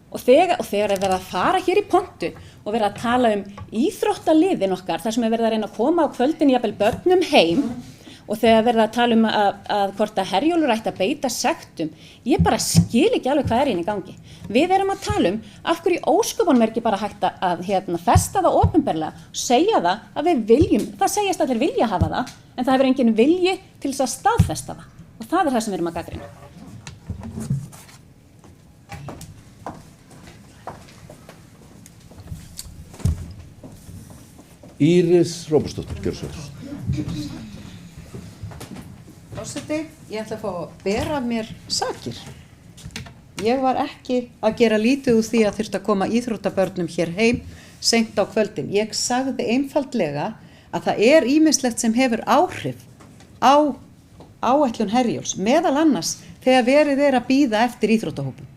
Og þegar er verið að fara hér í pontu og verið að tala um íþróttaliðin okkar, þar sem er verið að reyna að koma á kvöldin jafnvel börnum heim, og þegar verið að tala um að hvort að Herjólfur ætti að beita sektum, ég bara skil ekki alveg hvað er inn í gangi. Við erum að tala um af hverju í ósköpunum er ekki bara hægt að festa það opinberlega, segja það að við viljum, það segjast að þeir vilja hafa það, en það hefur engin vilji til þess að staðfesta það. Og það er það sem við erum að gagnrýna. Íris Róbersdóttir, gjörðu svo vel. Forseti, ég ætla að fá að bera mér sakir. Ég var ekki að gera lítið úr því að þurfti að koma íþróttabörnum hér heim seint á kvöldin. Ég sagði einfaldlega að það er ýmislegt sem hefur áhrif á áætlun Herjólfs, meðal annars þegar verið að bíða eftir íþróttahópum.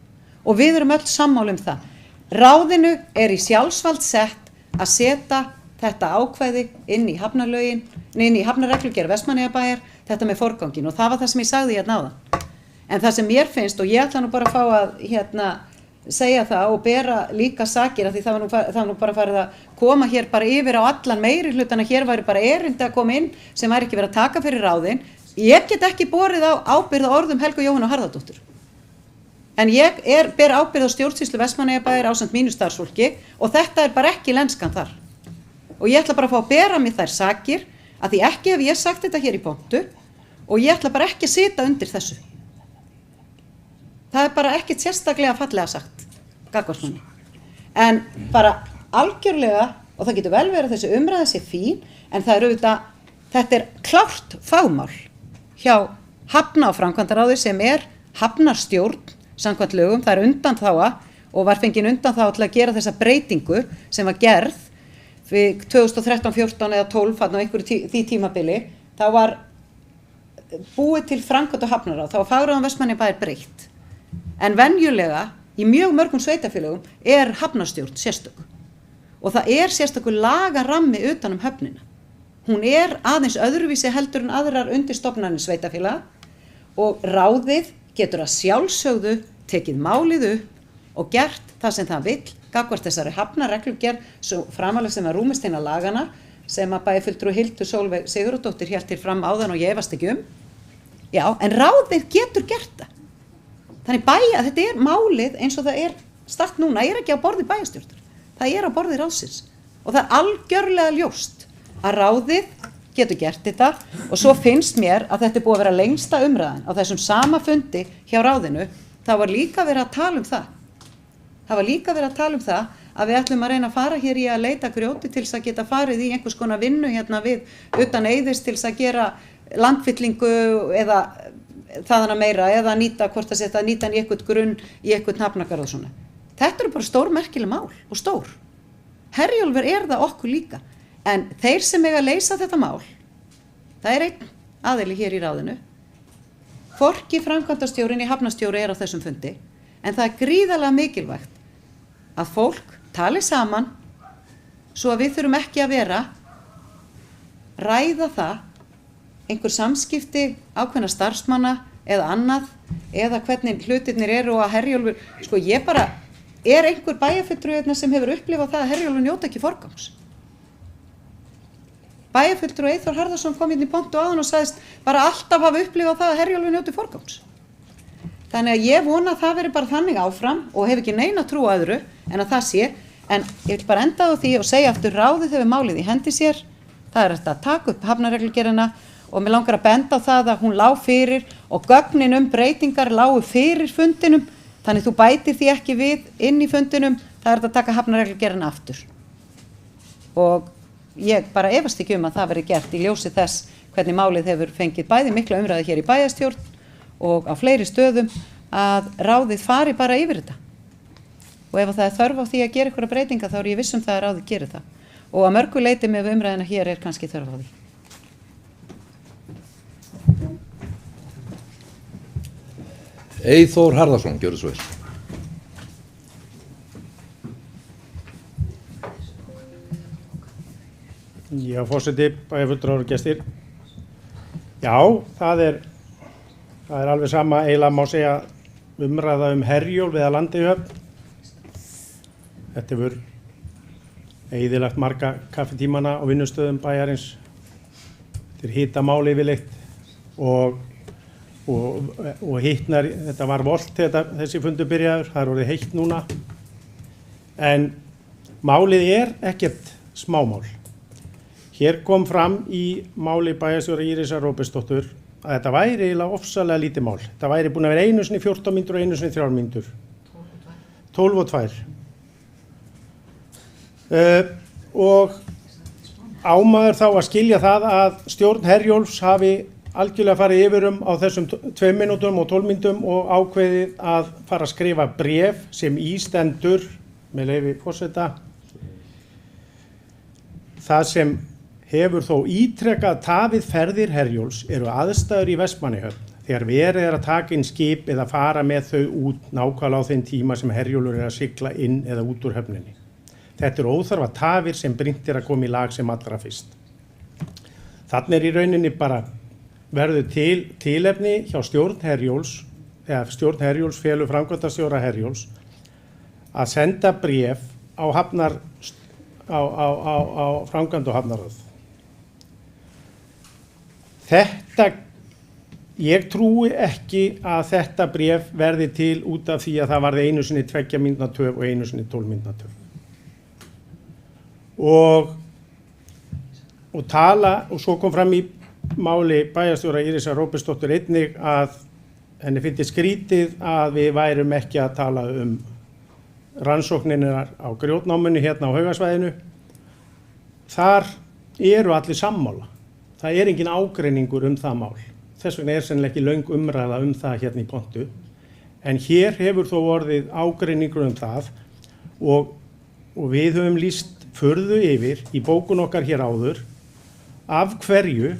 Og við erum öll sammála það. Ráðinu í sjálfsvald sett að setja þetta ákvæði inn í hafnalögin, inn í hafnarreglugerð Vestmannaeyjabæjar, þetta með forgangin, og það var það sem ég sagði hérna áðan. En það sem mér finnst, og ég ætla nú bara að fá að segja það og bera líka sakir, af því það var nú bara farið að koma hér bara yfir á allan meiri hlutana, hér væri bara erindi að koma inn sem væri ekki verið að taka fyrir ráðin. Ég get ekki borið á ábyrgð á orðum Helgu Jóhannu Harðardóttur. En ég ber ábyrgð á stjórnsýslu Vestmannaeyjabæjar ásamt mínu starfsfólki og þetta bara ekki lenskan þar. Og ég ætla bara að fá að bera mig þær sakir, að því ekki hef ég sagt þetta hér í pontu og ég ætla bara ekki að sita undir þessu. Það bara ekkert sérstaklega fallega sagt, gagnvart manni. En bara algjörlega, og það getur vel verið að þessi umræða sé fín, en það auðvitað, þetta klárt fagmál hjá hafna- og framkvæmdaráði sem hafnarstjórn samkvæmt lögum, það undanþága og var fengin undanþága til að gera þessa breytingu sem var gerð við 2013, 14 eða 12 á einhverju því tímabili, þá var búið til framkvæmda og hafnaráð, þá var fagráðan Vestmannaeyjabæjar breytt. En venjulega, í mjög mörgum sveitafélögum, hafnarstjórn sérstök. Og það sérstakur lagarammi utan höfnina. Hún aðeins öðruvísi heldur en aðrar undirstofnanir sveitafélaga og ráðið getur að sjálfsögðu tekið málið upp og gert það sem það vill gagnvart þessari hafnarreglugerð svo framalega sem rúmist innan lagana sem að bæjarfulltrúi Hildur Sólveig Sigurðardóttir hélt til fram áðan og ég efast ekki Já, en ráðið getur gert það. Þannig að þetta málið eins og það statt núna, ekki á borði bæjarstjórnar. Það á borði ráðsins og það algjörlega ljóst að ráðið getur gert þetta og svo finnst mér að þetta búið að vera lengsta umræðan á þessum sama fundi hjá ráðinu. Það var líka verið að tala um það. Það var líka verið að tala um það að við ætlum að reyna að fara hér í að leita grjóti til þess að geta farið í einhvers konar vinnu hérna við utan Eiðis til þess að gera landfyllingu eða þaðana meira eða nýta hvort að setja nýta í einhvern grunn í einhvern hafnargarð og svona. Þetta bara stór merkileg mál og stór. Herjólfur það okkur líka. En þeir sem að leysa þetta mál, það einn aðili hér í ráðinu, hvorki framkvæmdastjórinn í hafnarstjóri á þessum fundi, en það gríðarlega mikilvægt að fólk tali saman svo að við þurfum ekki að ræða það, einhver samskipti ákveðna starfsmanna eða annað, eða hvernig hlutirnir og að Herjólfur, sko ég bara, einhver bæjarfulltrúi sem hefur upplifað það að Herjólfur njóta ekki forgangs. Bæjarfulltrúi Eyþór Harðarson kom inn í pontu áðan og sagðist bara alltaf hafa upplifað það að Herjólfur njóti forgangs. Þannig að ég vona að það veri bara þannig áfram og hef ekki neina trú á öðru en að það sé, en ég vil bara enda á því og segja aftur ráðið hefur málið í hendi sér, það þetta að taka upp hafnarreglugerðina og mér langar að benda á það að hún lá fyrir og gögnin breytingar lágu fyrir fundinum, þannig þú bætir því ekki við inn í fundinum, það þetta að taka hafnarreglugerðina aftur. Og ég bara efast ekki að það veri gert í ljósi þess hvernig málið hefur fengið bæði mikla umræðu hér í bæjarstjórn og á fleiri stöðum að ráðið fari bara yfir þetta. Og ef það þörf á því að gera einhverja breytinga þá ég viss það að ráðið gerir það. Og að mörgu leyti með umræðina hér kannski þörf á því. Eyþór Harðarson, gjörðu svo vel. Já, forseti, bæjarfulltrúar og gestir. Já, það er alveg sama, eiginlega má segja umræða Herjólf eða Landeyjahöfn. Þetta hefur eyðilagt marga kaffitímana á vinnustöðum bæjarins. Þetta hitamál yfirleitt og hittnar, þetta var volt þegar þessi fundur byrjaður, það orðið heitt núna. En málið ekkert smámál. Hér kom fram í máli bæjarstjóra Írisar Róbertsdóttur að þetta væri eiginlega ofsalega lítið mál. Þetta væri búin að vera einu sinni 14 mínútur og einu sinni 3 mínútur. 12 og 2. Og ámaður þá að skilja það að stjórn Herjólfs hafi algjörlega farið yfir á þessum 2 mínútum og 12 mínútum og ákveðið að fara að skrifa bréf sem stendur, með leyfi forseta, það sem hefur þó ítrekað tafið ferðir Herjólfs eru aðstæður í Vestmannaeyjahöfn þegar verið að taka inn skip eða fara með þau út nákvæmlega á þeim tíma sem Herjólfur að sigla inn eða út úr höfninni. Þetta óþarfa tafir sem brýnt að koma í lag sem allra fyrst. Þannig í rauninni bara verður tilefni hjá stjórn Herjólfs, eða stjórn Herjólfs felur framkvæmdastjóra Herjólfs að senda bréf á framkvæmd og hafnaráð. Ég trúi ekki að þetta bréf verði til út af því að það varði einu sinni 2 mínútna töf og einu sinni 12 mínútna töf. Og svo kom fram í máli bæjarstjóra Írisar Róbertsdóttur einnig að henni fyndist skrítið að við værum ekki að tala rannsóknirnar á grjótnámunni hérna á Haugasvæðinu. Þar eru allir sammála. Það engin ágreiningur það mál. Þess vegna sennilega ekki löng umræða það hérna í pontu. En hér hefur þó orðið ágreiningur það og við höfum lýst furðu yfir í bókun okkar hér áður af hverju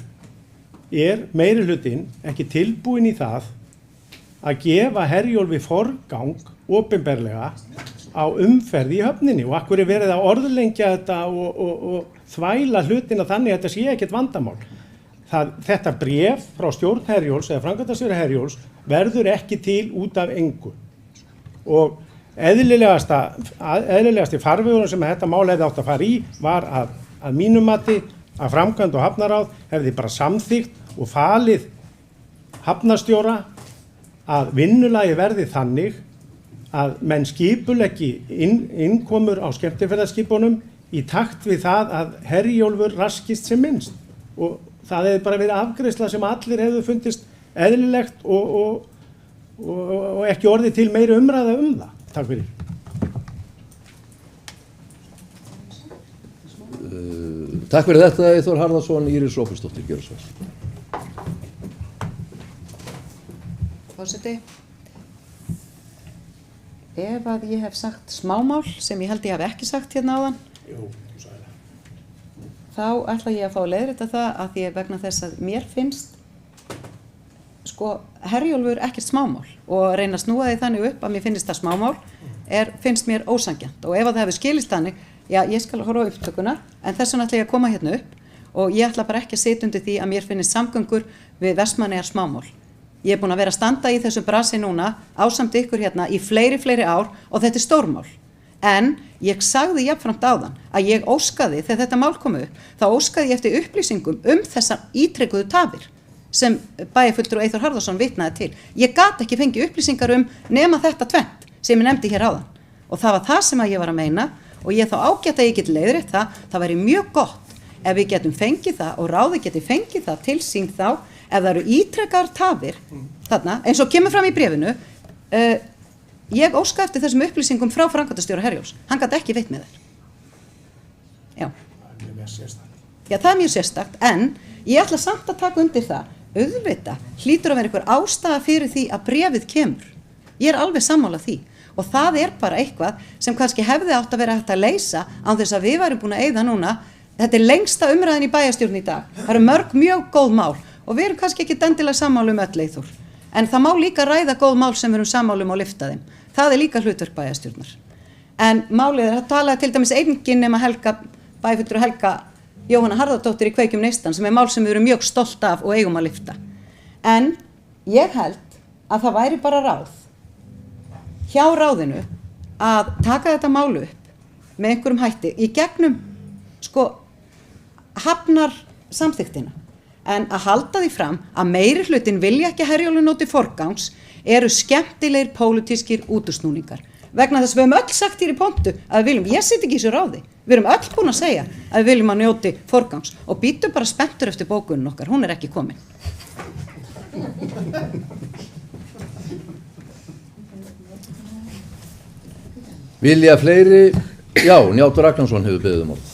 meirihlutinn ekki tilbúinn í það að gefa Herjólfi forgang opinberlega á umferð í höfninni og af hverju verið að orðlengja þetta og þvæla hlutina þannig að þetta sé ekkert vandamál. Þetta bréf frá stjórn Herjólfs eða framkvæmdastjóra Herjólfs verður ekki til út af engu. Og eðlilegasti farvegurinn sem þetta mál hefði átt að fara í var að mínu mati að framkvæmd og hafnaráð hefði bara samþykkt og falið hafnarstjóra að vinnulagi verði þannig að menn skipuleggi innkomur á skemmtiferðaskipunum í takt við það að Herjólfur raskist sem minnst. Og það hefði bara verið afgreiðsla sem allir hefðu fundist eðlilegt og ekki orðið til meiri umræða það. Takk fyrir. Takk fyrir þetta, Eyþór Harðarson, Íris Róbertsdóttir, gjörðu svo vel. Forseti, ef að ég hef sagt smámál sem ég held ég hef ekki sagt hérna áðan, þá ætla ég að fá að leiðrétta það að því vegna þess að mér finnst Herjólfur ekkert smámál og reyna að snúa því þannig upp að mér finnst það smámál finnst mér ósanngjarnt og ef það hefur skilist þannig, já ég skal horfa á upptökuna en þess vegna ætla ég að koma hérna upp og ég ætla bara ekki að sitja undir því að mér finnst samgöngur við Vestmannaeyjar smámál. Ég búin að vera að standa í þessum brasi núna ásamt ykkur hérna í fleiri ár og þetta stórmál. En ég sagði jafnframt áðan að ég óskaði þegar þetta mál kom upp, þá óskaði ég eftir upplýsingum þessar ítrekuðu tafir sem bæjarfulltrúi Eyþór Harðarson vitnaði til. Ég gat ekki fengið upplýsingar nema þetta tvennt sem ég nefndi hér áðan og það var það sem ég var að meina og ég þá ágætt að ég get leiðrétt það væri mjög gott ef við getum fengið það og ráðið geti fengið það til sín þá ef það eru ítrekkaðar tafir þarna eins og kemur fram í bréfinu ég óska eftir þessum upplýsingum frá framkvæmdastjóra Herjólfs. Hann gat ekki veitt með þær. Já. Já, það mjög sérstakt, en ég ætla samt að taka undir það. Auðvitað hlýtur að vera einhver ástæða fyrir því að bréfið kemur. Ég alveg sammála því. Og það bara eitthvað sem kannski hefði átt að vera hægt að leysa án þess að við værum búin að eyða núna. Þetta lengsta umræðin í bæjarstjórn í dag. Það eru mörg mjög góð mál og við erum kannski ekki endilega sammála öll Eyþór. En það má líka ræða góð mál sem við erum sammála og lyfta þeim. Það líka hlutverk bæjarstjórnar. En málið að talaði til dæmis enginn nema bæjarfulltrúi Helga Jóhanna Harðardóttir í Kveikjum Neistan sem mál sem við erum mjög stolt af og eigum að lyfta. En ég held að það væri bara ráð hjá ráðinu að taka þetta mál upp með einhverjum hætti í gegnum hafnar samþykktina. En að halda því fram að meirihlutinn vilja ekki að Herjólfur njóti forgangs eru skemmtilegir pólitískir útúrsnúningar. Vegna þess að við höfum öll sagt hér í pontu að við viljum, ég sit ekki í þessu ráði, við erum öll búin að segja að við viljum að njóti forgangs og bítum bara spenntur eftir bókunin okkar, hún ekki komin. Vilja fleiri? Já, Njátur Ragnarsson hefur beðið orð.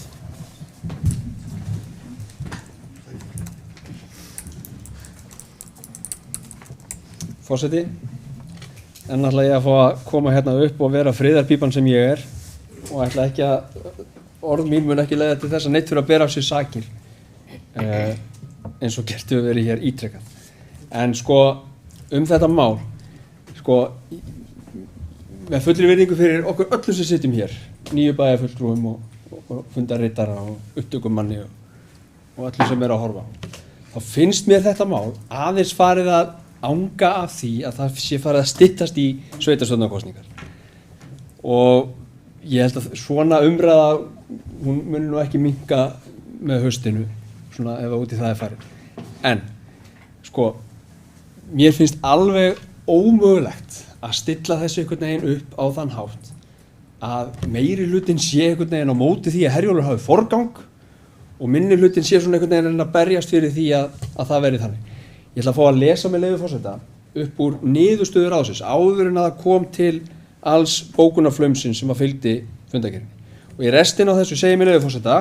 Forseti, en ætla ég að fá að koma hérna upp og vera friðarpípan sem ég og ætla ekki að orð mín mun ekki leiða til þess að neitt fyrir að bera á sig sakir. eins og gert hefur verið hér ítrekkað. En sko þetta mál, sko með fullri virðingu fyrir okkur öllum sem sitjum hér, nýju bæjarfulltrúum og fundarritara og upptökumanni og öllum sem að horfa á, þá finnst mér þetta mál aðeins farið að anga af því að það sé farið að styttast í sveitarstjórnarkosningar. Og ég held að svona umræða, hún muni nú ekki minnka með haustinu, svona ef út í það farið. En, sko, mér finnst alveg ómögulegt að stilla þessu einhvern veginn upp á þann hátt að meiri hlutin sé einhvern veginn á móti því að Herjólfur hafi forgang og minni hlutin sé svona einhvern veginn að berjast fyrir því að það verði þannig. Ég ætla að fá að lesa með leyfi forseta upp úr niðurstöðu ráðsins áður en að það kom til alls bókunarflaumsins sem að fylgdi fundargerðinni. Og í restin á þessu segir með leyfi forseta: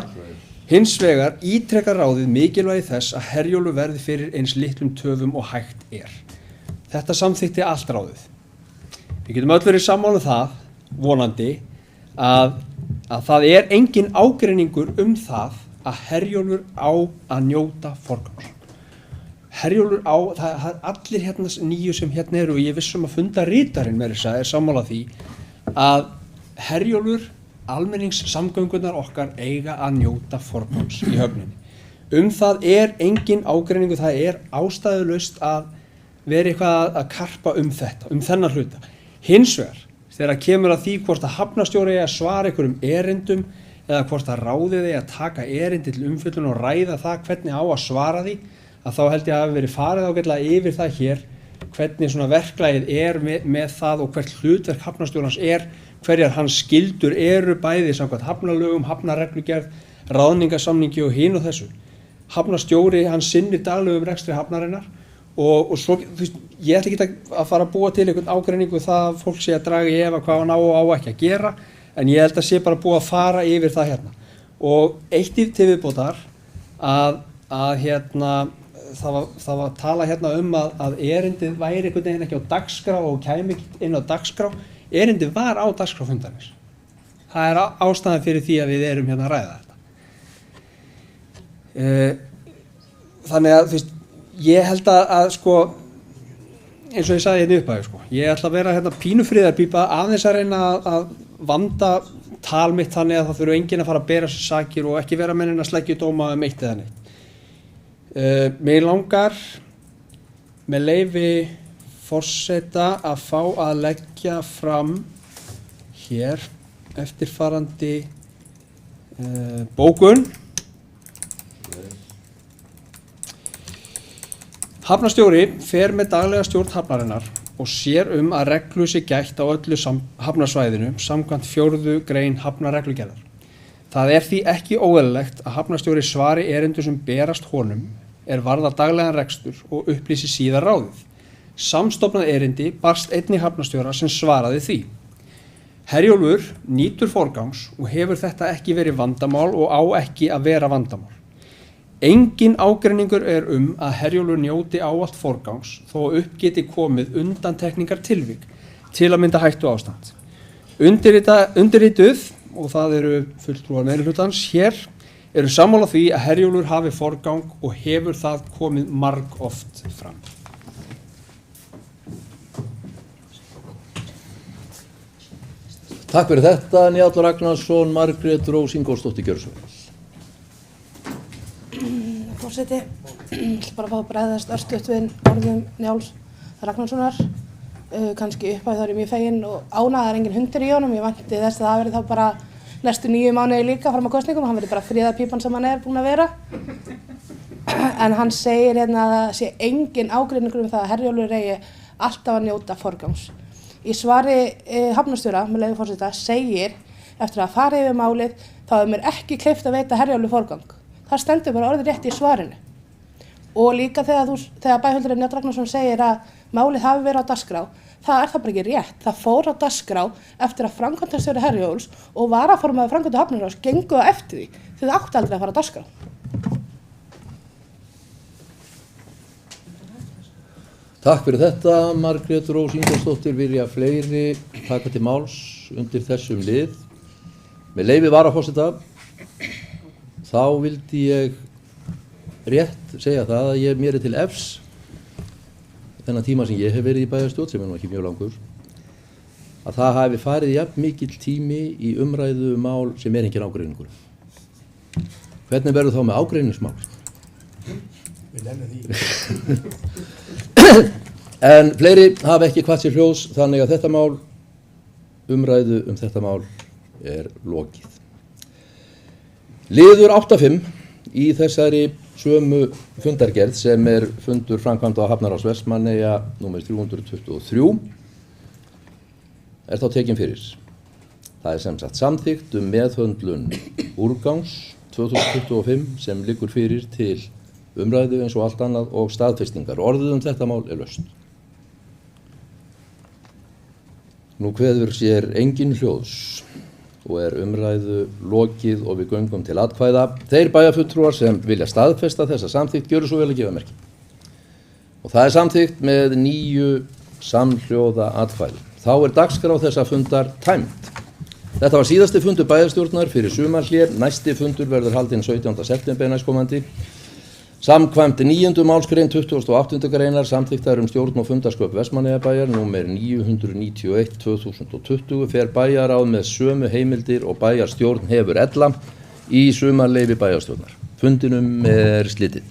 hins vegar ítrekkar ráðið mikilvægi þess að Herjólfur verði fyrir eins litlum töfum og hægt er. Þetta samþykkti allt ráðið. Við getum öll verið sammála um það, vonandi, að það er engin ágreiningur um það að Herjólfur á að njóta forgangs. Herjólfur á, það er allir hérna nýju sem hérna eru og ég vissum að fundarritarinn með þess að er sammála því að Herjólfur, almenningssamgöngunar okkar eiga að njóta forgangs í höfninni. Það er engin ágreiningur, það er ástæðulaust að vera eitthvað að karpa þetta, þennan hluta. Hins vegar, þegar kemur að því hvort að hafnarstjóri eigi að svara einhverjum erindum eða hvort að ráðið eigi að taka erindi til umfjöllun og ræða það hvernig á að svara því, að þá held ég að hafi verið farið ágætlega yfir það hér hvernig svona verklagið er með það og hvert hlutverk hafnarstjórans er, hverjar hans skyldur eru bæði samkvæmt hafnalögum, hafnarreglugerð, ráðningarsamningi og hin og þessu. Hafnarstjóri, hann sinnir daglegum rekstri hafnarinnar og svo, ég ætla ekki að fara að búa til einhvern ágreiningu það að fólk sé að draga í efa hvað hann á og á ekki að gera, en ég held að sé bara búið að fara yfir það hérna. Og eitt til viðbótar að hérna, það var tala hérna að erindið væri einhvern veginn ekki á dagskrá og kæmi ekki inn á dagskrá. Erindið var á dagskrá fundarins. Það er ástæðan fyrir því að við erum hérna að ræða þetta. Þannig að, ég held að sko, eins og ég sagði hérna upphæðu, sko, ég ætla að vera hérna pínufriðarpípa aðeins að reyna að vanda tal mitt þannig að það þurfu enginn að fara að bera sér sakir og ekki vera mennin að sleggja dóma eitt eða neitt. Mig langar með leyfi forseta að fá að leggja fram hér eftirfarandi bókun. Hafnarstjóri fer með daglega stjórn hafnarinnar og sér að reglu sé gætt á öllu hafnarsvæðinu samkvæmt 4. grein hafnarreglugerðar. Það er því ekki óeðlilegt að hafnarstjóri svari erindum sem berast honum varða daglegan rekstur og upplýsi síðar ráðið. Samstofnað erindi barst einnig hafnarstjóra sem svaraði því. Herjólfur nýtur forgangs og hefur þetta ekki verið vandamál og á ekki að vera vandamál. Engin ágreiningur að Herjólfur njóti ávallt forgangs þó að upp geti komið undantekningar tilvik til að mynda hættu ástand. Undirrituð, og það eru fulltrúar meirihlutans hér, eru sammála því að Herjólfur hafi forgang og hefur það komið margoft fram. Takk fyrir þetta, Njáll Ragnarsson, Margrét Rós Ingólfsdóttir, gjörðu svo vel. Forseti, ég ætla bara að fá að bregðast örstutt við orðum Njáls Ragnarssonar. Kannski upphæð þá er ég mjög fegin og ánægðar engin hundur í honum. Ég vænti þess að það verði þá bara næstu 9 mánuði líka fram á kosningum. Hann verði bara friðarpípan sem hann er búinn að vera. En hann segir hérna að það sé engin ágreiningur það að Herjólfur eigi alltaf að njóta forgangs. Í svari hafnarstjóra, með leyfi forseta, segir eftir að fara yfir málið þá er mér ekki kleift að veita Herjólfi forgang. Það stendur bara orðið rétt í svarinu. Og líka þegar bæjarfulltrúi Njáll Ragnarsson segir að málið hafi verið á dagskrá, það er það bara ekki rétt. Það fór á dagskrá eftir að framkvæmdastjóri Herjólfs og varaformaður framkvæmda hafnarráðs gengu það eftir því. Þið áttu aldrei að fara á dagskrá. Takk fyrir þetta, Margrét Rós Ingólfsdóttir. Vilja fleiri taka til máls undir þessum lið? Með leyfi varaforseta, þá vildi ég rétt segja það að mér til efs þennan tíma sem ég hef verið í bæjarstjórn, sem nú ekki mjög langur, að það hafi farið jafn mikill tími í umræðu mál sem engin ágreiningur. Hvernig verður þá með ágreiningsmál? Við nefnum því. En fleiri hafa ekki kvatt sér hljóðs, þannig að umræðu þetta mál lokið. Liður 8.5 í þessari sömu fundargerð sem fundur framkvæmda á Hafnarás Vestmannaeyja nr. 323 þá tekin fyrir. Það sem sagt samþykkt meðhöndlun úrgangs 2025 sem liggur fyrir til umræðu eins og allt annað og staðfestingar. Orðið þetta mál laust. Nú kveður sér engin hljóðs og umræðu lokið og við göngum til atkvæða. Þeir bæjarfulltrúar sem vilja staðfesta þessa samþykkt gjöru svo vel að gefa merki. Og það samþykkt með 9 samhljóða atkvæðum. Þá dagskrá þessa fundar tæmd. Þetta var síðasti fundur bæjarstjórnar fyrir sumarhlé. Næsti fundur verður haldinn 17. september næstkomandi. Samkvæmt 9. málsgrein 28. greinar samþykktar stjórn og fundarsköp Vestmannaeyjabæjar númer 991/2020 fer bæjarráð með sömu heimildir og bæjarstjórn hefur ella í sumarleyfi bæjarstjórnar. Fundinum slitið.